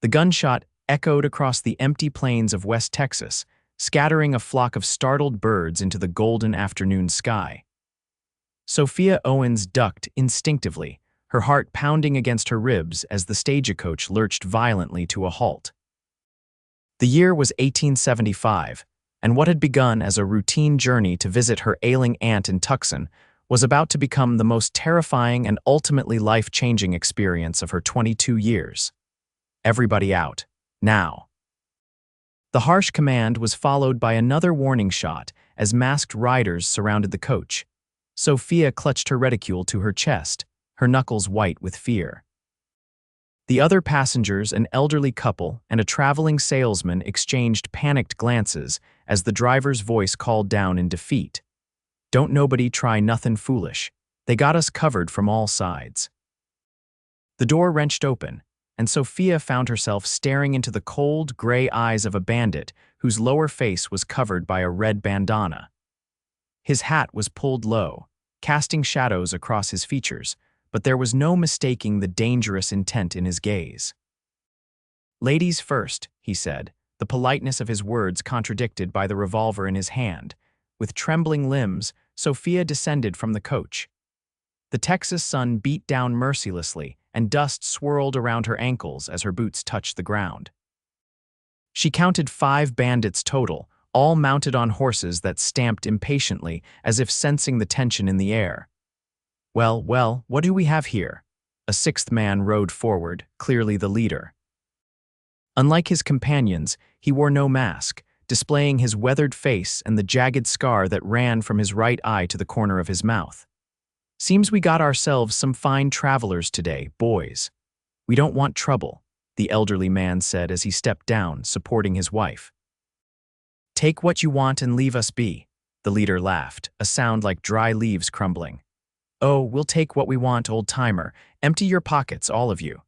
The gunshot echoed across the empty plains of West Texas, scattering a flock of startled birds into the golden afternoon sky. Sophia Owens ducked instinctively, her heart pounding against her ribs as the stagecoach lurched violently to a halt. The year was 1875, and what had begun as a routine journey to visit her ailing aunt in Tucson was about to become the most terrifying and ultimately life-changing experience of her 22 years. Everybody out, now. The harsh command was followed by another warning shot as masked riders surrounded the coach. Sophia clutched her reticule to her chest, her knuckles white with fear. The other passengers, an elderly couple and a traveling salesman, exchanged panicked glances as the driver's voice called down in defeat. "Don't nobody try nothin' foolish. They got us covered from all sides." The door wrenched open, and Sophia found herself staring into the cold, gray eyes of a bandit whose lower face was covered by a red bandana. His hat was pulled low, casting shadows across his features, but there was no mistaking the dangerous intent in his gaze. "Ladies first," he said, the politeness of his words contradicted by the revolver in his hand. With trembling limbs, Sophia descended from the coach. The Texas sun beat down mercilessly, and dust swirled around her ankles as her boots touched the ground. She counted 5 bandits total, all mounted on horses that stamped impatiently as if sensing the tension in the air. Well, what do we have here?" A 6th man rode forward, clearly the leader. Unlike his companions, he wore no mask, displaying his weathered face and the jagged scar that ran from his right eye to the corner of his mouth. "Seems we got ourselves some fine travelers today, boys. We don't want trouble," the elderly man said as he stepped down, supporting his wife. "Take what you want and leave us be," the leader laughed, a sound like dry leaves crumbling. "Oh, we'll take what we want, old-timer. Empty your pockets, all of you."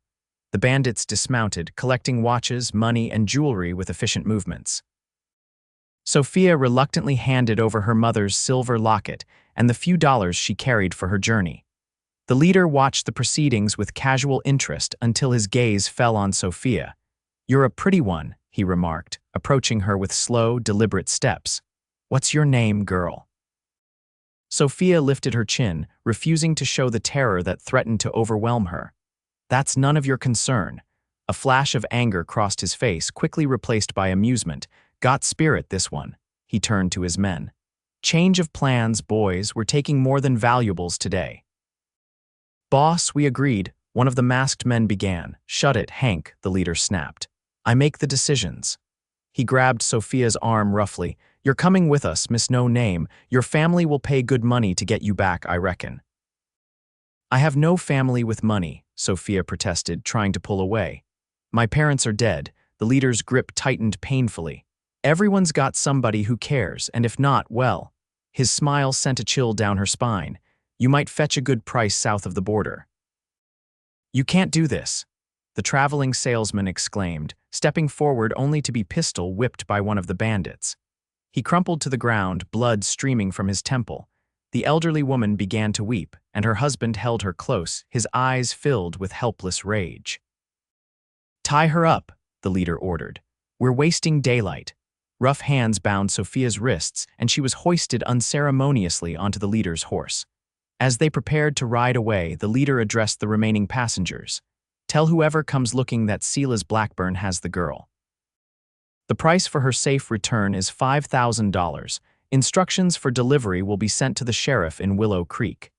The bandits dismounted, collecting watches, money, and jewelry with efficient movements. Sophia reluctantly handed over her mother's silver locket and the few dollars she carried for her journey. The leader watched the proceedings with casual interest until his gaze fell on Sophia. "You're a pretty one," he remarked, approaching her with slow, deliberate steps. "What's your name, girl?" Sophia lifted her chin, refusing to show the terror that threatened to overwhelm her. "That's none of your concern." A flash of anger crossed his face, quickly replaced by amusement. "Got spirit, this one." He turned to his men. "Change of plans, boys. We're taking more than valuables today." "Boss, we agreed," one of the masked men began. "Shut it, Hank," the leader snapped. "I make the decisions." He grabbed Sophia's arm roughly. "You're coming with us, Miss No Name. Your family will pay good money to get you back, I reckon." "I have no family with money," Sophia protested, trying to pull away. "My parents are dead." The leader's grip tightened painfully. "Everyone's got somebody who cares, and if not, well." His smile sent a chill down her spine. "You might fetch a good price south of the border." "You can't do this," the traveling salesman exclaimed, stepping forward only to be pistol whipped by one of the bandits. He crumpled to the ground, blood streaming from his temple. The elderly woman began to weep, and her husband held her close, his eyes filled with helpless rage. "Tie her up," the leader ordered. "We're wasting daylight." Rough hands bound Sophia's wrists, and she was hoisted unceremoniously onto the leader's horse. As they prepared to ride away, the leader addressed the remaining passengers. "Tell whoever comes looking that Silas Blackburn has the girl. The price for her safe return is $5,000. Instructions for delivery will be sent to the sheriff in Willow Creek."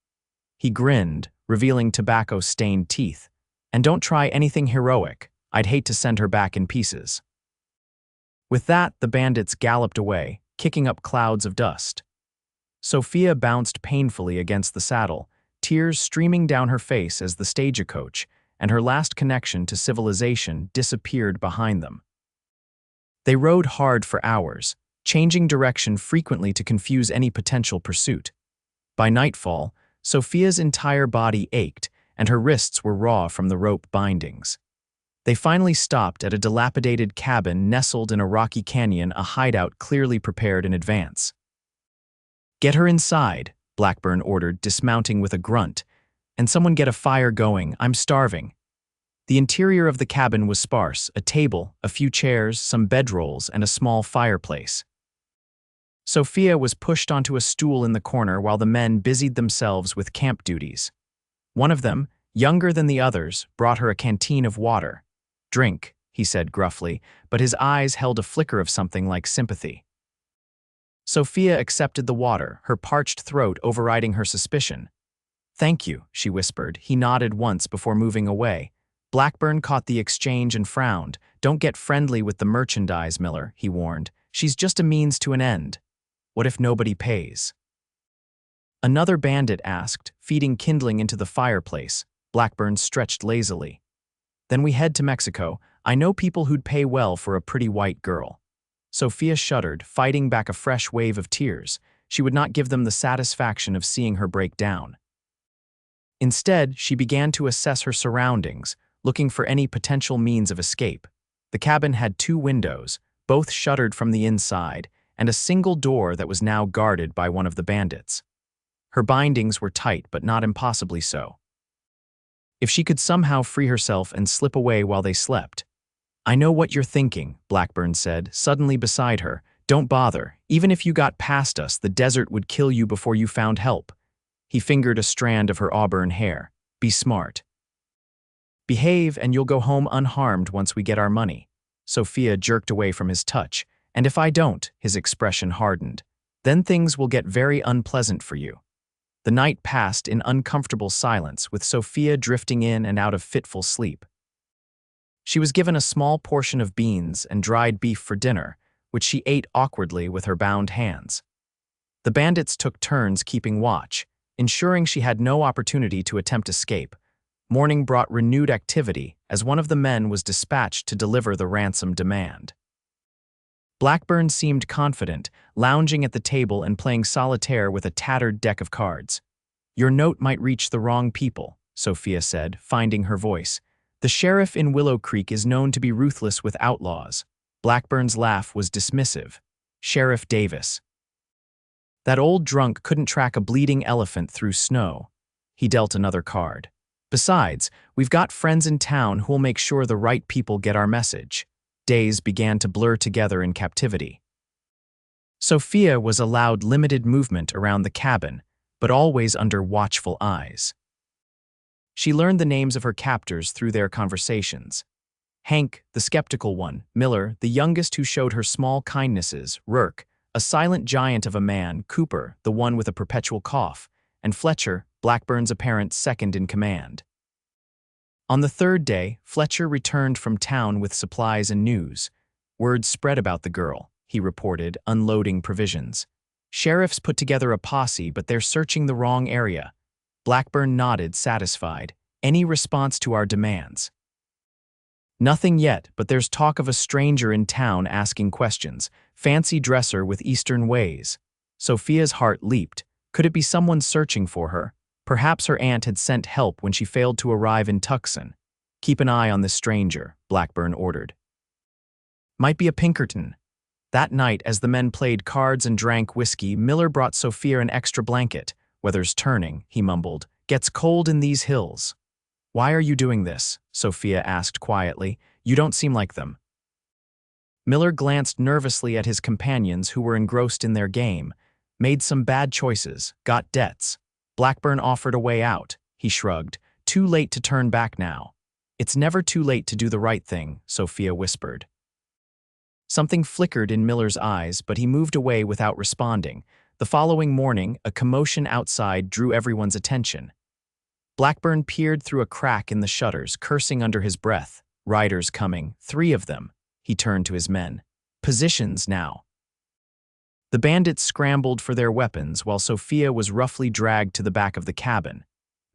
He grinned, revealing tobacco-stained teeth. "And don't try anything heroic. I'd hate to send her back in pieces." With that, the bandits galloped away, kicking up clouds of dust. Sophia bounced painfully against the saddle, tears streaming down her face as the stagecoach and her last connection to civilization disappeared behind them. They rode hard for hours, changing direction frequently to confuse any potential pursuit. By nightfall, Sophia's entire body ached, and her wrists were raw from the rope bindings. They finally stopped at a dilapidated cabin nestled in a rocky canyon, a hideout clearly prepared in advance. "Get her inside," Blackburn ordered, dismounting with a grunt. "And someone get a fire going, I'm starving." The interior of the cabin was sparse: a table, a few chairs, some bedrolls, and a small fireplace. Sophia was pushed onto a stool in the corner while the men busied themselves with camp duties. One of them, younger than the others, brought her a canteen of water. "Drink," he said gruffly, but his eyes held a flicker of something like sympathy. Sophia accepted the water, her parched throat overriding her suspicion. "Thank you," she whispered. He nodded once before moving away. Blackburn caught the exchange and frowned. "Don't get friendly with the merchandise, Miller," he warned. "She's just a means to an end. What if nobody pays?" Another bandit asked, feeding kindling into the fireplace. Blackburn stretched lazily. "Then we head to Mexico. I know people who'd pay well for a pretty white girl." Sophia shuddered, fighting back a fresh wave of tears. She would not give them the satisfaction of seeing her break down. Instead, she began to assess her surroundings, looking for any potential means of escape. The cabin had 2 windows, both shuttered from the inside, and a single door that was now guarded by one of the bandits. Her bindings were tight, but not impossibly so. If she could somehow free herself and slip away while they slept. "I know what you're thinking," Blackburn said, suddenly beside her. "Don't bother. Even if you got past us, the desert would kill you before you found help." He fingered a strand of her auburn hair. "Be smart. Behave and you'll go home unharmed once we get our money." Sophia jerked away from his touch. "And if I don't," his expression hardened, "then things will get very unpleasant for you." The night passed in uncomfortable silence, with Sophia drifting in and out of fitful sleep. She was given a small portion of beans and dried beef for dinner, which she ate awkwardly with her bound hands. The bandits took turns keeping watch, ensuring she had no opportunity to attempt escape. Morning brought renewed activity as one of the men was dispatched to deliver the ransom demand. Blackburn seemed confident, lounging at the table and playing solitaire with a tattered deck of cards. "Your note might reach the wrong people," Sophia said, finding her voice. "The sheriff in Willow Creek is known to be ruthless with outlaws." Blackburn's laugh was dismissive. "Sheriff Davis. That old drunk couldn't track a bleeding elephant through snow." He dealt another card. "Besides, we've got friends in town who'll make sure the right people get our message." Days began to blur together in captivity. Sophia was allowed limited movement around the cabin, but always under watchful eyes. She learned the names of her captors through their conversations. Hank, the skeptical one; Miller, the youngest who showed her small kindnesses; Rourke, a silent giant of a man; Cooper, the one with a perpetual cough; and Fletcher, Blackburn's apparent second in command. On the 3rd day, Fletcher returned from town with supplies and news. "Word spread about the girl," he reported, unloading provisions. "Sheriff's put together a posse, but they're searching the wrong area." Blackburn nodded, satisfied. "Any response to our demands?" "Nothing yet, but there's talk of a stranger in town asking questions. Fancy dresser with Eastern ways." Sophia's heart leaped. Could it be someone searching for her? Perhaps her aunt had sent help when she failed to arrive in Tucson. "Keep an eye on this stranger," Blackburn ordered. "Might be a Pinkerton." That night, as the men played cards and drank whiskey, Miller brought Sophia an extra blanket. "Weather's turning," he mumbled. "Gets cold in these hills." "Why are you doing this?" Sophia asked quietly. "You don't seem like them." Miller glanced nervously at his companions who were engrossed in their game. "Made some bad choices, got debts." Blackburn offered a way out. He shrugged. "Too late to turn back now." "It's never too late to do the right thing," Sophia whispered. Something flickered in Miller's eyes, but he moved away without responding. The following morning, a commotion outside drew everyone's attention. Blackburn peered through a crack in the shutters, cursing under his breath. "Riders coming, 3 of them." He turned to his men. "Positions now." The bandits scrambled for their weapons while Sophia was roughly dragged to the back of the cabin.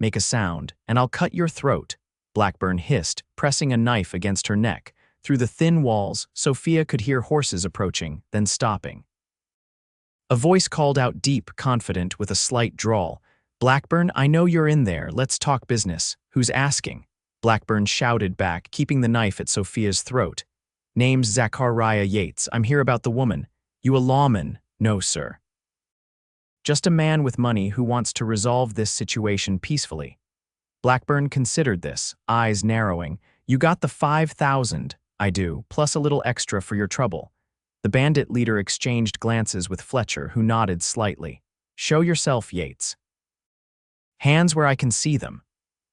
"Make a sound, and I'll cut your throat," Blackburn hissed, pressing a knife against her neck. Through the thin walls, Sophia could hear horses approaching, then stopping. A voice called out deep, confident, with a slight drawl. "Blackburn, I know you're in there. Let's talk business." "Who's asking?" Blackburn shouted back, keeping the knife at Sophia's throat. "Name's Zachariah Yates. I'm here about the woman." "You a lawman?" "No, sir. Just a man with money who wants to resolve this situation peacefully." Blackburn considered this, eyes narrowing. You got the 5,000, I do, plus a little extra for your trouble. The bandit leader exchanged glances with Fletcher, who nodded slightly. Show yourself, Yates. Hands where I can see them.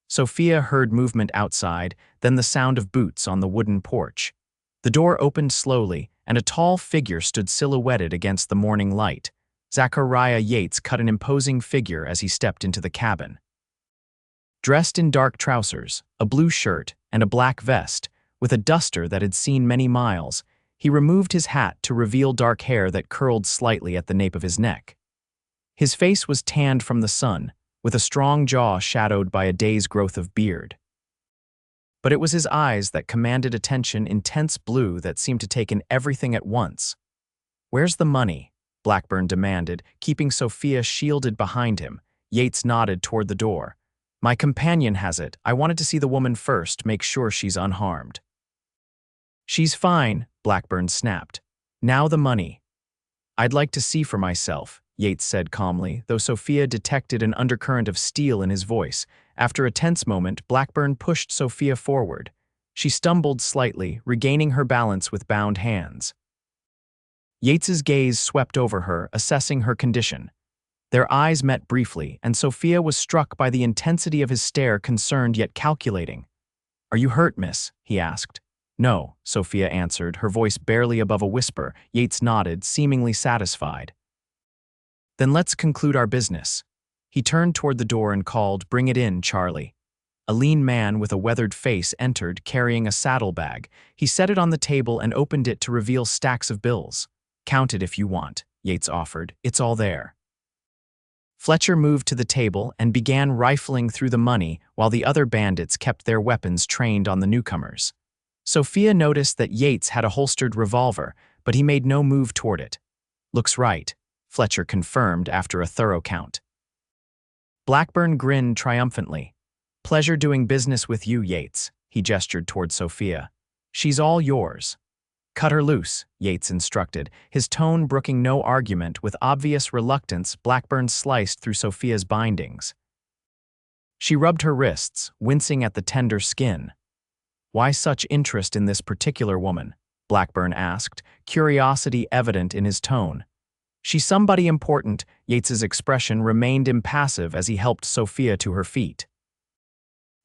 Sophia heard movement outside, then the sound of boots on the wooden porch. The door opened slowly, and a tall figure stood silhouetted against the morning light. Zachariah Yates cut an imposing figure as he stepped into the cabin. Dressed in dark trousers, a blue shirt, and a black vest, with a duster that had seen many miles, he removed his hat to reveal dark hair that curled slightly at the nape of his neck. His face was tanned from the sun, with a strong jaw shadowed by a day's growth of beard. But it was his eyes that commanded attention, intense blue that seemed to take in everything at once. "Where's the money?" Blackburn demanded, keeping Sophia shielded behind him. Yates nodded toward the door. "My companion has it. I wanted to see the woman first, make sure she's unharmed." "She's fine," Blackburn snapped. "Now the money." "I'd like to see for myself," Yates said calmly, though Sophia detected an undercurrent of steel in his voice. After a tense moment, Blackburn pushed Sophia forward. She stumbled slightly, regaining her balance with bound hands. Yates's gaze swept over her, assessing her condition. Their eyes met briefly, and Sophia was struck by the intensity of his stare, concerned yet calculating. "Are you hurt, miss?" he asked. "No," Sophia answered, her voice barely above a whisper. Yates nodded, seemingly satisfied. "Then let's conclude our business." He turned toward the door and called, "Bring it in, Charlie." A lean man with a weathered face entered, carrying a saddlebag. He set it on the table and opened it to reveal stacks of bills. "Count it if you want," Yates offered. "It's all there." Fletcher moved to the table and began rifling through the money while the other bandits kept their weapons trained on the newcomers. Sophia noticed that Yates had a holstered revolver, but he made no move toward it. "Looks right," Fletcher confirmed after a thorough count. Blackburn grinned triumphantly. "Pleasure doing business with you, Yates," he gestured toward Sophia. "She's all yours." "Cut her loose," Yates instructed, his tone brooking no argument. With obvious reluctance, Blackburn sliced through Sophia's bindings. She rubbed her wrists, wincing at the tender skin. "Why such interest in this particular woman?" Blackburn asked, curiosity evident in his tone. "She's somebody important." Yates's expression remained impassive as he helped Sophia to her feet.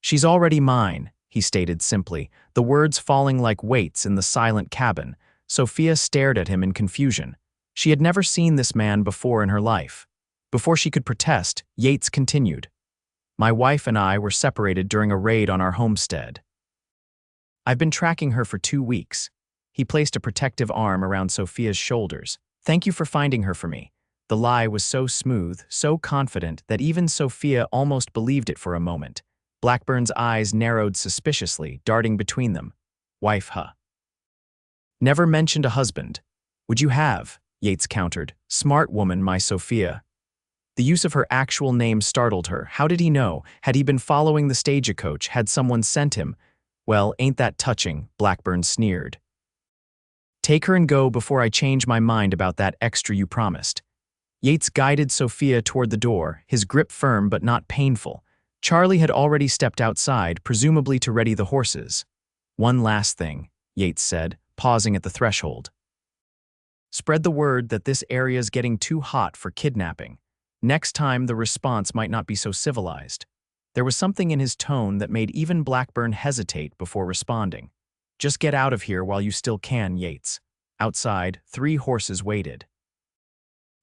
"She's already mine," he stated simply, the words falling like weights in the silent cabin. Sophia stared at him in confusion. She had never seen this man before in her life. Before she could protest, Yates continued. "My wife and I were separated during a raid on our homestead. I've been tracking her for 2 weeks." He placed a protective arm around Sophia's shoulders. "Thank you for finding her for me." The lie was so smooth, so confident, that even Sophia almost believed it for a moment. Blackburn's eyes narrowed suspiciously, darting between them. "Wife, huh? Never mentioned a husband." "Would you have?" Yates countered. "Smart woman, my Sophia." The use of her actual name startled her. How did he know? Had he been following the stagecoach? Had someone sent him? "Well, ain't that touching," Blackburn sneered. "Take her and go before I change my mind about that extra you promised." Yates guided Sophia toward the door, his grip firm but not painful. Charlie had already stepped outside, presumably to ready the horses. "One last thing," Yates said, pausing at the threshold. "Spread the word that this area's getting too hot for kidnapping. Next time the response might not be so civilized." There was something in his tone that made even Blackburn hesitate before responding. "Just get out of here while you still can, Yates." Outside, 3 horses waited.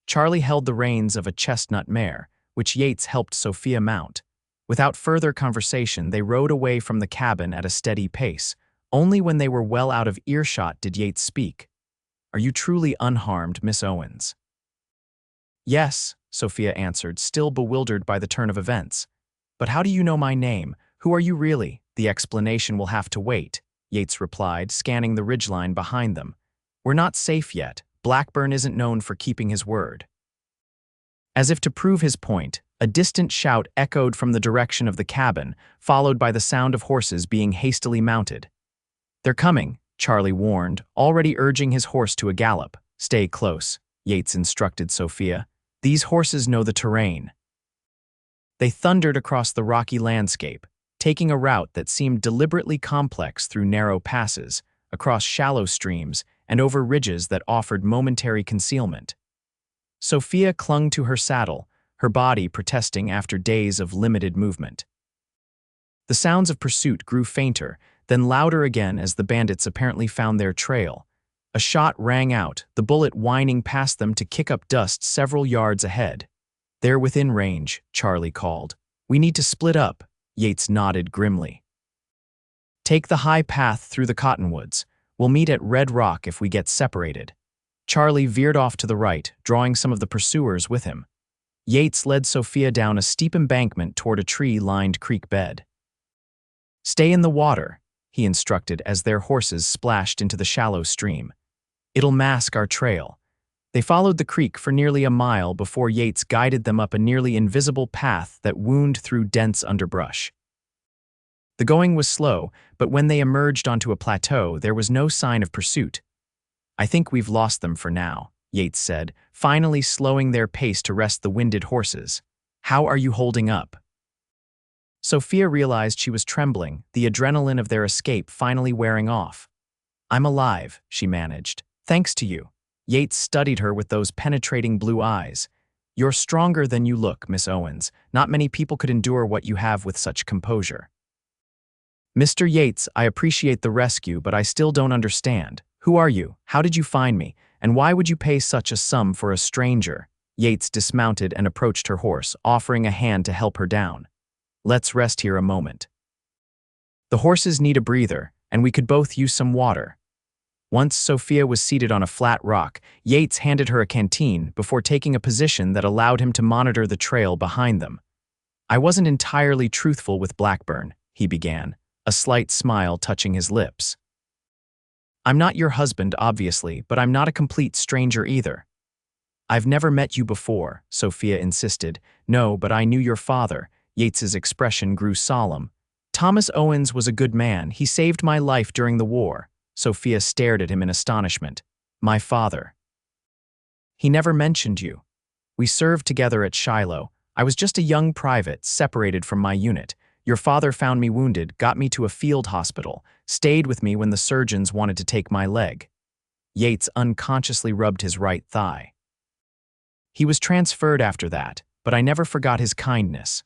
Charlie held the reins of a chestnut mare, which Yates helped Sophia mount. Without further conversation, they rode away from the cabin at a steady pace. Only when they were well out of earshot did Yates speak. "Are you truly unharmed, Miss Owens?" "Yes," Sophia answered, still bewildered by the turn of events. "But how do you know my name? Who are you really?" "The explanation will have to wait," Yates replied, scanning the ridgeline behind them. "We're not safe yet. Blackburn isn't known for keeping his word." As if to prove his point, a distant shout echoed from the direction of the cabin, followed by the sound of horses being hastily mounted. "They're coming," Charlie warned, already urging his horse to a gallop. "Stay close," Yates instructed Sophia. "These horses know the terrain." They thundered across the rocky landscape. taking a route that seemed deliberately complex through narrow passes, across shallow streams, and over ridges that offered momentary concealment. Sophia clung to her saddle, her body protesting after days of limited movement. The sounds of pursuit grew fainter, then louder again as the bandits apparently found their trail. A shot rang out, the bullet whining past them to kick up dust several yards ahead. "They're within range," Charlie called. "We need to split up," Yates nodded grimly. "Take the high path through the cottonwoods. We'll meet at Red Rock if we get separated." Charlie veered off to the right, drawing some of the pursuers with him. Yates led Sophia down a steep embankment toward a tree-lined creek bed. "Stay in the water," he instructed as their horses splashed into the shallow stream. "It'll mask our trail." They followed the creek for nearly a mile before Yates guided them up a nearly invisible path that wound through dense underbrush. The going was slow, but when they emerged onto a plateau, there was no sign of pursuit. "I think we've lost them for now," Yates said, finally slowing their pace to rest the winded horses. "How are you holding up?" Sophia realized she was trembling, the adrenaline of their escape finally wearing off. "I'm alive," she managed. "Thanks to you." Yates studied her with those penetrating blue eyes. "You're stronger than you look, Miss Owens. Not many people could endure what you have with such composure." "Mr. Yates, I appreciate the rescue, but I still don't understand. Who are you? How did you find me? And why would you pay such a sum for a stranger?" Yates dismounted and approached her horse, offering a hand to help her down. "Let's rest here a moment. The horses need a breather, and we could both use some water." Once Sophia was seated on a flat rock, Yates handed her a canteen before taking a position that allowed him to monitor the trail behind them. "I wasn't entirely truthful with Blackburn," he began, a slight smile touching his lips. "I'm not your husband, obviously, but I'm not a complete stranger either." "I've never met you before," Sophia insisted. "No, but I knew your father." Yates's expression grew solemn. "Thomas Owens was a good man. He saved my life during the war." Sophia stared at him in astonishment. "My father. He never mentioned you. We served together at Shiloh. I was just a young private, separated from my unit. Your father found me wounded, got me to a field hospital, stayed with me when the surgeons wanted to take my leg." Yates unconsciously rubbed his right thigh. "He was transferred after that, but I never forgot his kindness."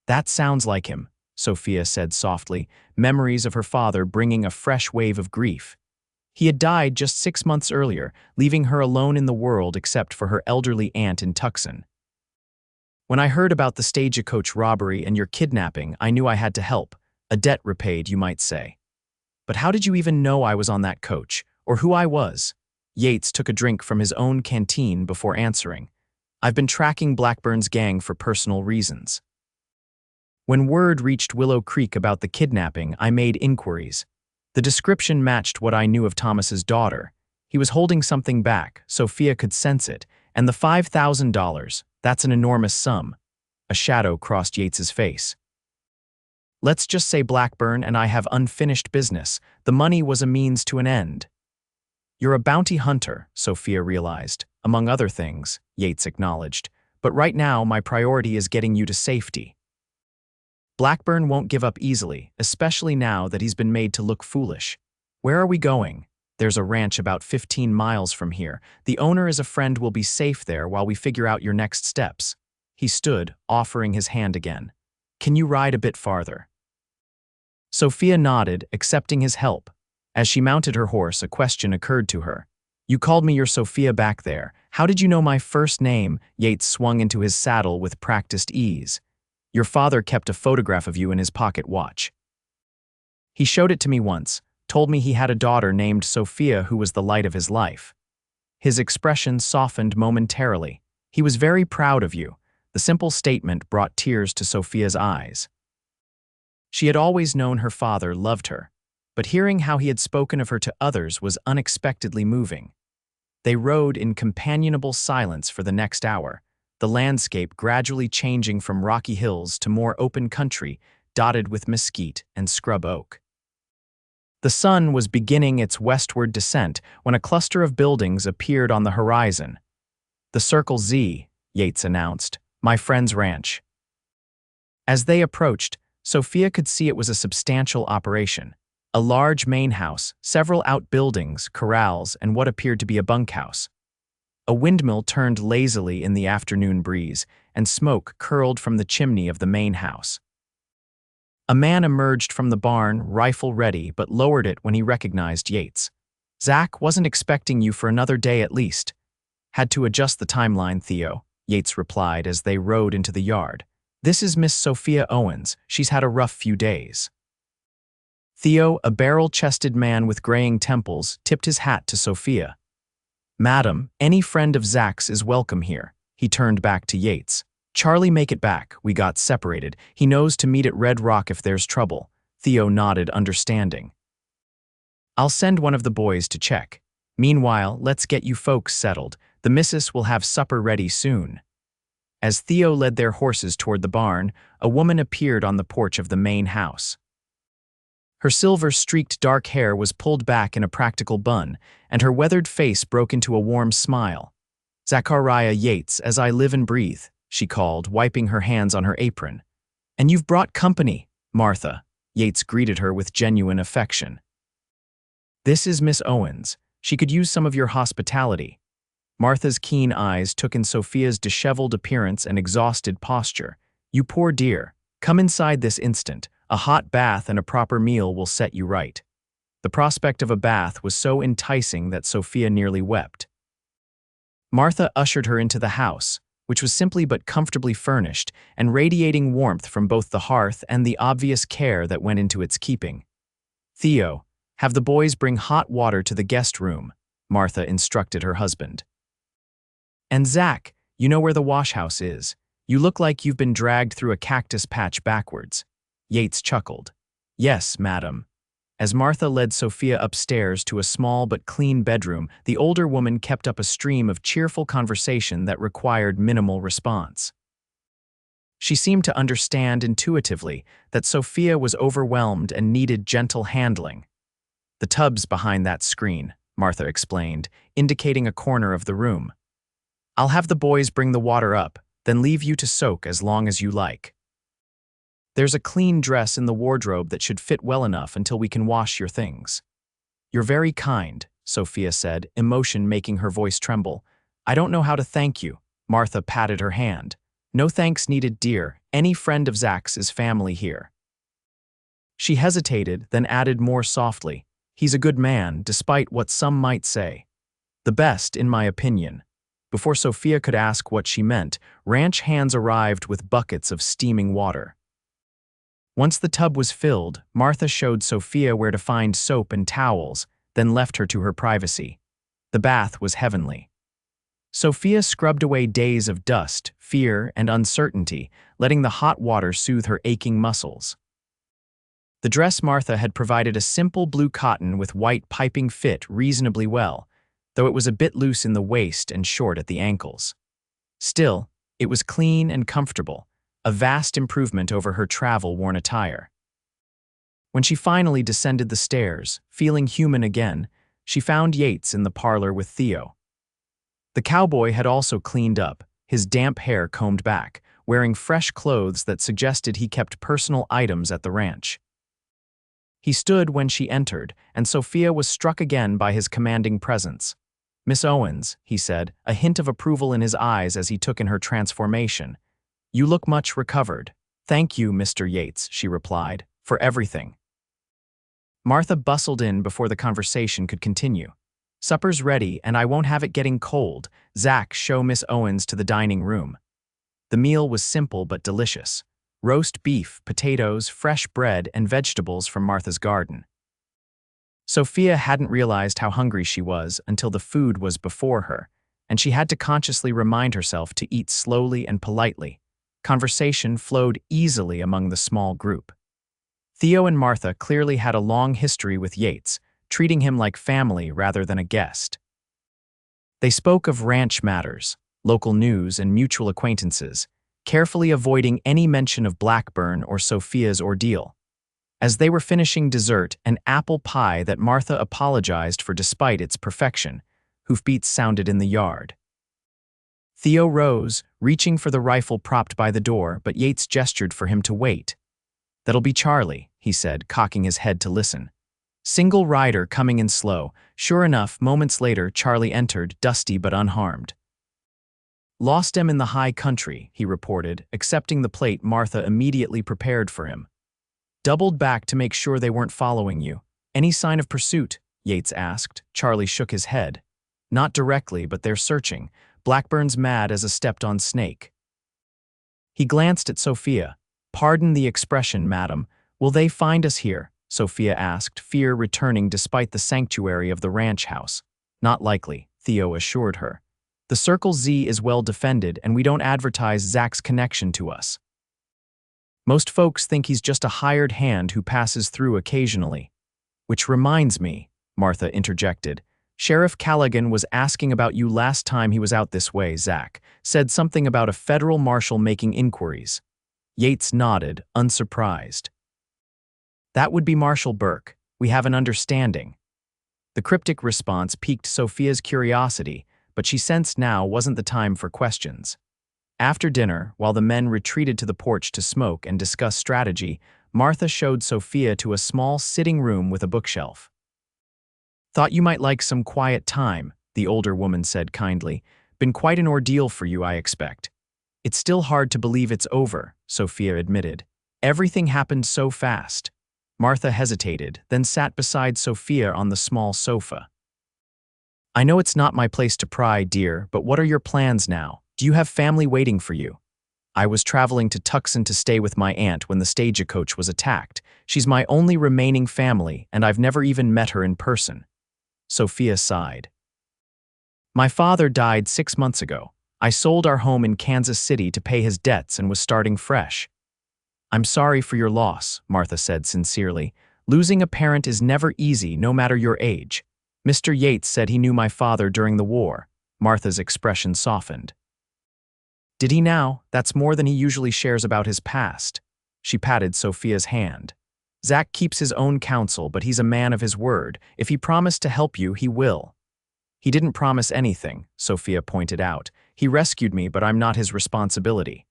"That sounds like him," Sophia said softly, memories of her father bringing a fresh wave of grief. He had died just 6 months earlier, leaving her alone in the world except for her elderly aunt in Tucson. "When I heard about the stagecoach robbery and your kidnapping, I knew I had to help. A debt repaid, you might say." "But how did you even know I was on that coach, or who I was?" Yates took a drink from his own canteen before answering. "I've been tracking Blackburn's gang for personal reasons. When word reached Willow Creek about the kidnapping, I made inquiries. The description matched what I knew of Thomas's daughter. He was holding something back, Sophia could sense it, and the $5,000, that's an enormous sum." A shadow crossed Yates's face. "Let's just say Blackburn and I have unfinished business. The money was a means to an end." "You're a bounty hunter," Sophia realized. "Among other things," Yates acknowledged. "But right now my priority is getting you to safety. Blackburn won't give up easily, especially now that he's been made to look foolish. Where are we going?" "There's a ranch about 15 miles from here. The owner is a friend. We'll be safe there while we figure out your next steps." He stood, offering his hand again. "Can you ride a bit farther?" Sophia nodded, accepting his help. As she mounted her horse, a question occurred to her. "You called me your Sophia back there. How did you know my first name?" Yates swung into his saddle with practiced ease. "Your father kept a photograph of you in his pocket watch. He showed it to me once, told me he had a daughter named Sophia who was the light of his life." His expression softened momentarily. "He was very proud of you." The simple statement brought tears to Sophia's eyes. She had always known her father loved her, but hearing how he had spoken of her to others was unexpectedly moving. They rode in companionable silence for the next hour, the landscape gradually changing from rocky hills to more open country dotted with mesquite and scrub oak. The sun was beginning its westward descent when a cluster of buildings appeared on the horizon. "The Circle Z," Yates announced, "my friend's ranch." As they approached, Sophia could see it was a substantial operation. A large main house, several outbuildings, corrals, and what appeared to be a bunkhouse. A windmill turned lazily in the afternoon breeze, and smoke curled from the chimney of the main house. A man emerged from the barn, rifle ready, but lowered it when he recognized Yates. "Zach, wasn't expecting you for another day at least." "Had to adjust the timeline, Theo," Yates replied as they rode into the yard. "This is Miss Sophia Owens. She's had a rough few days." Theo, a barrel-chested man with graying temples, tipped his hat to Sophia. "Madam, any friend of Zach's is welcome here." He turned back to Yates. "Charlie, make it back. We got separated. He knows to meet at Red Rock if there's trouble." Theo nodded, understanding. "I'll send one of the boys to check. Meanwhile, let's get you folks settled. The missus will have supper ready soon." As Theo led their horses toward the barn, a woman appeared on the porch of the main house. Her silver-streaked dark hair was pulled back in a practical bun, and her weathered face broke into a warm smile. "Zachariah Yates, as I live and breathe," she called, wiping her hands on her apron. "And you've brought company, Martha," Yates greeted her with genuine affection. "This is Miss Owens. She could use some of your hospitality." Martha's keen eyes took in Sophia's disheveled appearance and exhausted posture. "You poor dear. Come inside this instant. A hot bath and a proper meal will set you right." The prospect of a bath was so enticing that Sophia nearly wept. Martha ushered her into the house, which was simply but comfortably furnished and radiating warmth from both the hearth and the obvious care that went into its keeping. "Theo, have the boys bring hot water to the guest room," Martha instructed her husband. "And Zach, you know where the washhouse is. You look like you've been dragged through a cactus patch backwards." Yates chuckled. "Yes, madam." As Martha led Sophia upstairs to a small but clean bedroom, the older woman kept up a stream of cheerful conversation that required minimal response. She seemed to understand intuitively that Sophia was overwhelmed and needed gentle handling. "The tub's behind that screen," Martha explained, indicating a corner of the room. "I'll have the boys bring the water up, then leave you to soak as long as you like. There's a clean dress in the wardrobe that should fit well enough until we can wash your things." "You're very kind," Sophia said, emotion making her voice tremble. "I don't know how to thank you." Martha patted her hand. "No thanks needed, dear. Any friend of Zach's is family here." She hesitated, then added more softly, "He's a good man, despite what some might say. The best, in my opinion." Before Sophia could ask what she meant, ranch hands arrived with buckets of steaming water. Once the tub was filled, Martha showed Sophia where to find soap and towels, then left her to her privacy. The bath was heavenly. Sophia scrubbed away days of dust, fear, and uncertainty, letting the hot water soothe her aching muscles. The dress Martha had provided a simple blue cotton with white piping fit reasonably well, though it was a bit loose in the waist and short at the ankles. Still, it was clean and comfortable, a vast improvement over her travel-worn attire. When she finally descended the stairs, feeling human again, she found Yates in the parlor with Theo. The cowboy had also cleaned up, his damp hair combed back, wearing fresh clothes that suggested he kept personal items at the ranch. He stood when she entered, and Sophia was struck again by his commanding presence. "Miss Owens," he said, a hint of approval in his eyes as he took in her transformation. "You look much recovered." "Thank you, Mr. Yates," she replied, "for everything." Martha bustled in before the conversation could continue. "Supper's ready, and I won't have it getting cold. Zach, show Miss Owens to the dining room." The meal was simple but delicious. Roast beef, potatoes, fresh bread, and vegetables from Martha's garden. Sophia hadn't realized how hungry she was until the food was before her, and she had to consciously remind herself to eat slowly and politely. Conversation flowed easily among the small group. Theo and Martha clearly had a long history with Yates, treating him like family rather than a guest. They spoke of ranch matters, local news, and mutual acquaintances, carefully avoiding any mention of Blackburn or Sophia's ordeal. As they were finishing dessert, an apple pie that Martha apologized for despite its perfection, hoofbeats sounded in the yard. Theo rose, reaching for the rifle propped by the door, but Yates gestured for him to wait. That'll be Charlie, he said, cocking his head to listen. Single rider coming in slow. Sure enough, moments later, Charlie entered, dusty but unharmed. Lost him in the high country, he reported, accepting the plate Martha immediately prepared for him. Doubled back to make sure they weren't following you. Any sign of pursuit? Yates asked. Charlie shook his head. Not directly, but they're searching. Blackburn's mad as a stepped-on snake. He glanced at Sophia. Pardon the expression, madam. Will they find us here? Sophia asked, fear returning despite the sanctuary of the ranch house. Not likely, Theo assured her. The Circle Z is well defended, and we don't advertise Zach's connection to us. Most folks think he's just a hired hand who passes through occasionally. Which reminds me, Martha interjected. Sheriff Callaghan was asking about you last time he was out this way, Zach. Said something about a federal marshal making inquiries. Yates nodded, unsurprised. That would be Marshal Burke. We have an understanding. The cryptic response piqued Sophia's curiosity, but she sensed now wasn't the time for questions. After dinner, while the men retreated to the porch to smoke and discuss strategy, Martha showed Sophia to a small sitting room with a bookshelf. Thought you might like some quiet time, the older woman said kindly. Been quite an ordeal for you, I expect. It's still hard to believe it's over, Sophia admitted. Everything happened so fast. Martha hesitated, then sat beside Sophia on the small sofa. I know it's not my place to pry, dear, but what are your plans now? Do you have family waiting for you? I was traveling to Tucson to stay with my aunt when the stagecoach was attacked. She's my only remaining family, and I've never even met her in person. Sophia sighed. My father died 6 months ago. I sold our home in Kansas City to pay his debts and was starting fresh. I'm sorry for your loss, Martha said sincerely. Losing a parent is never easy, no matter your age. Mr. Yates said he knew my father during the war. Martha's expression softened. Did he now? That's more than he usually shares about his past. She patted Sophia's hand. Zach keeps his own counsel, but he's a man of his word. If he promised to help you, he will. He didn't promise anything, Sophia pointed out. He rescued me, but I'm not his responsibility.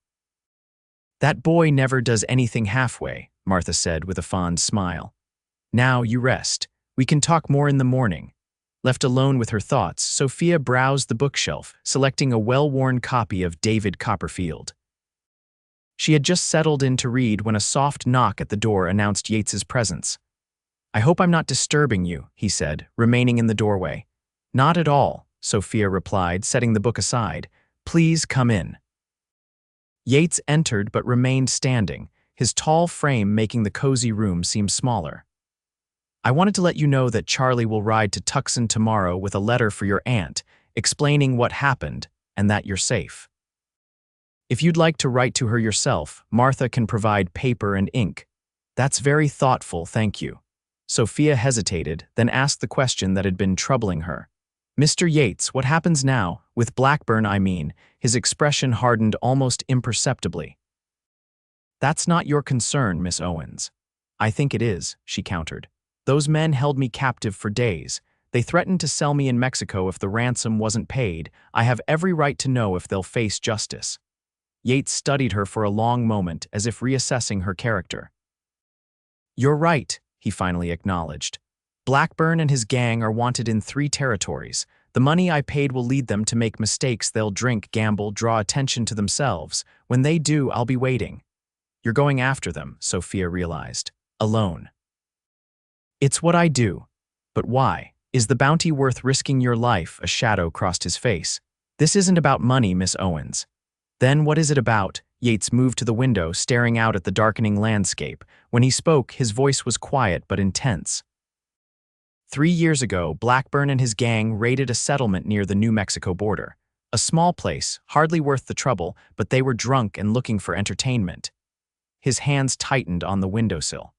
That boy never does anything halfway, Martha said with a fond smile. Now you rest. We can talk more in the morning. Left alone with her thoughts, Sophia browsed the bookshelf, selecting a well-worn copy of David Copperfield. She had just settled in to read when a soft knock at the door announced Yates's presence. I hope I'm not disturbing you, he said, remaining in the doorway. Not at all, Sophia replied, setting the book aside. Please come in. Yates entered but remained standing, his tall frame making the cozy room seem smaller. I wanted to let you know that Charlie will ride to Tucson tomorrow with a letter for your aunt, explaining what happened and that you're safe. If you'd like to write to her yourself, Martha can provide paper and ink. That's very thoughtful, thank you. Sophia hesitated, then asked the question that had been troubling her. Mr. Yates, what happens now? With Blackburn, I mean. His expression hardened almost imperceptibly. That's not your concern, Miss Owens. I think it is, she countered. Those men held me captive for days. They threatened to sell me in Mexico if the ransom wasn't paid. I have every right to know if they'll face justice. Yates studied her for a long moment, as if reassessing her character. You're right, he finally acknowledged. Blackburn and his gang are wanted in 3 territories. The money I paid will lead them to make mistakes. They'll drink, gamble, draw attention to themselves. When they do, I'll be waiting. You're going after them, Sophia realized. Alone. It's what I do. But why? Is the bounty worth risking your life? A shadow crossed his face. This isn't about money, Miss Owens. Then what is it about? Yates moved to the window, staring out at the darkening landscape. When he spoke, his voice was quiet but intense. 3 years ago, Blackburn and his gang raided a settlement near the New Mexico border. A small place, hardly worth the trouble, but they were drunk and looking for entertainment. His hands tightened on the windowsill.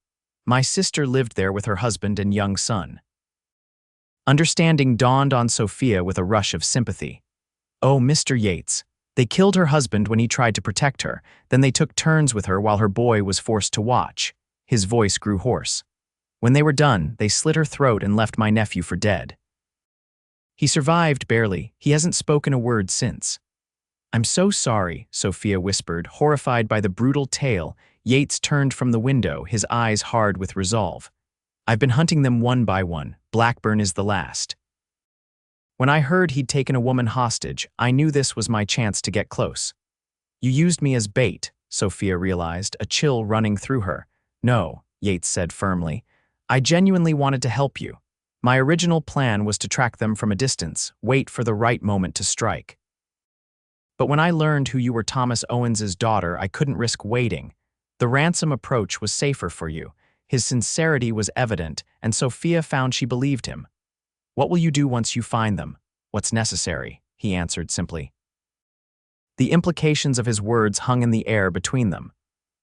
My sister lived there with her husband and young son. Understanding dawned on Sophia with a rush of sympathy. Oh, Mr. Yates. They killed her husband when he tried to protect her, then they took turns with her while her boy was forced to watch. His voice grew hoarse. When they were done, they slit her throat and left my nephew for dead. He survived barely. He hasn't spoken a word since. I'm so sorry, Sophia whispered, horrified by the brutal tale, Yates turned from the window, his eyes hard with resolve. I've been hunting them one by one. Blackburn is the last. When I heard he'd taken a woman hostage, I knew this was my chance to get close. You used me as bait, Sophia realized, a chill running through her. No, Yates said firmly. I genuinely wanted to help you. My original plan was to track them from a distance, wait for the right moment to strike. But when I learned who you were, Thomas Owens's daughter, I couldn't risk waiting. The Ransom approach was safer for you. His sincerity was evident, and Sophia found she believed him. What will you do once you find them? What's necessary, he answered simply. The implications of his words hung in the air between them.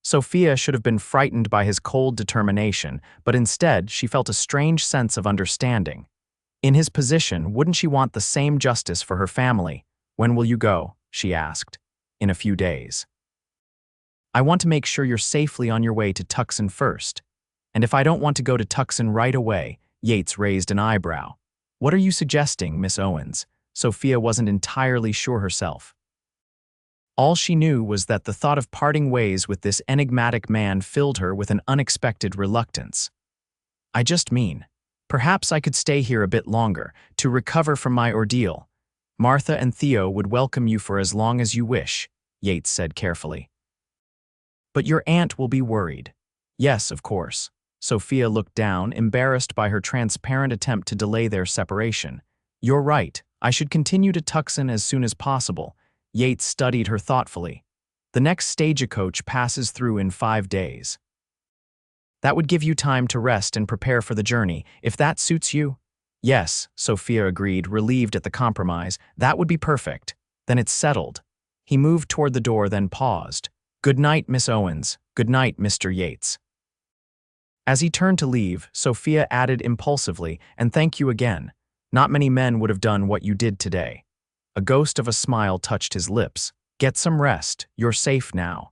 Sophia should have been frightened by his cold determination, but instead she felt a strange sense of understanding. In his position, wouldn't she want the same justice for her family? When will you go? She asked. In a few days. I want to make sure you're safely on your way to Tucson first. And if I don't want to go to Tucson right away, Yates raised an eyebrow. What are you suggesting, Miss Owens? Sophia wasn't entirely sure herself. All she knew was that the thought of parting ways with this enigmatic man filled her with an unexpected reluctance. I just mean, perhaps I could stay here a bit longer, to recover from my ordeal. Martha and Theo would welcome you for as long as you wish, Yates said carefully. But your aunt will be worried. Yes, of course. Sophia looked down, embarrassed by her transparent attempt to delay their separation. You're right, I should continue to Tucson as soon as possible. Yates studied her thoughtfully. The next stagecoach passes through in 5 days. That would give you time to rest and prepare for the journey, if that suits you. Yes, Sophia agreed, relieved at the compromise. That would be perfect. Then it's settled. He moved toward the door, then paused. Good night, Miss Owens. Good night, Mr. Yates. As he turned to leave, Sophia added impulsively, and thank you again. Not many men would have done what you did today. A ghost of a smile touched his lips. Get some rest. You're safe now.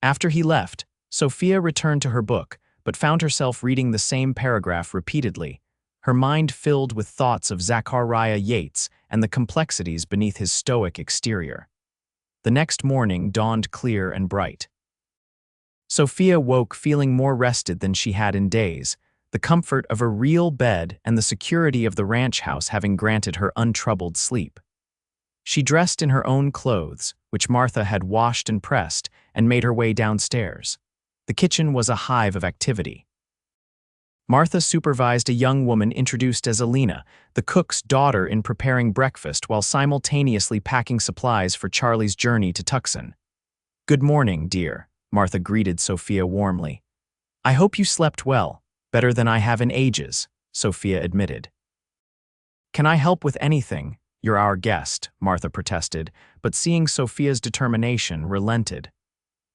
After he left, Sophia returned to her book, but found herself reading the same paragraph repeatedly, her mind filled with thoughts of Zachariah Yates and the complexities beneath his stoic exterior. The next morning dawned clear and bright. Sophia woke feeling more rested than she had in days, the comfort of a real bed and the security of the ranch house having granted her untroubled sleep. She dressed in her own clothes, which Martha had washed and pressed, and made her way downstairs. The kitchen was a hive of activity. Martha supervised a young woman introduced as Alina, the cook's daughter, in preparing breakfast while simultaneously packing supplies for Charlie's journey to Tucson. Good morning, dear, Martha greeted Sophia warmly. I hope you slept well, better than I have in ages, Sophia admitted. Can I help with anything? You're our guest, Martha protested, but seeing Sophia's determination, relented.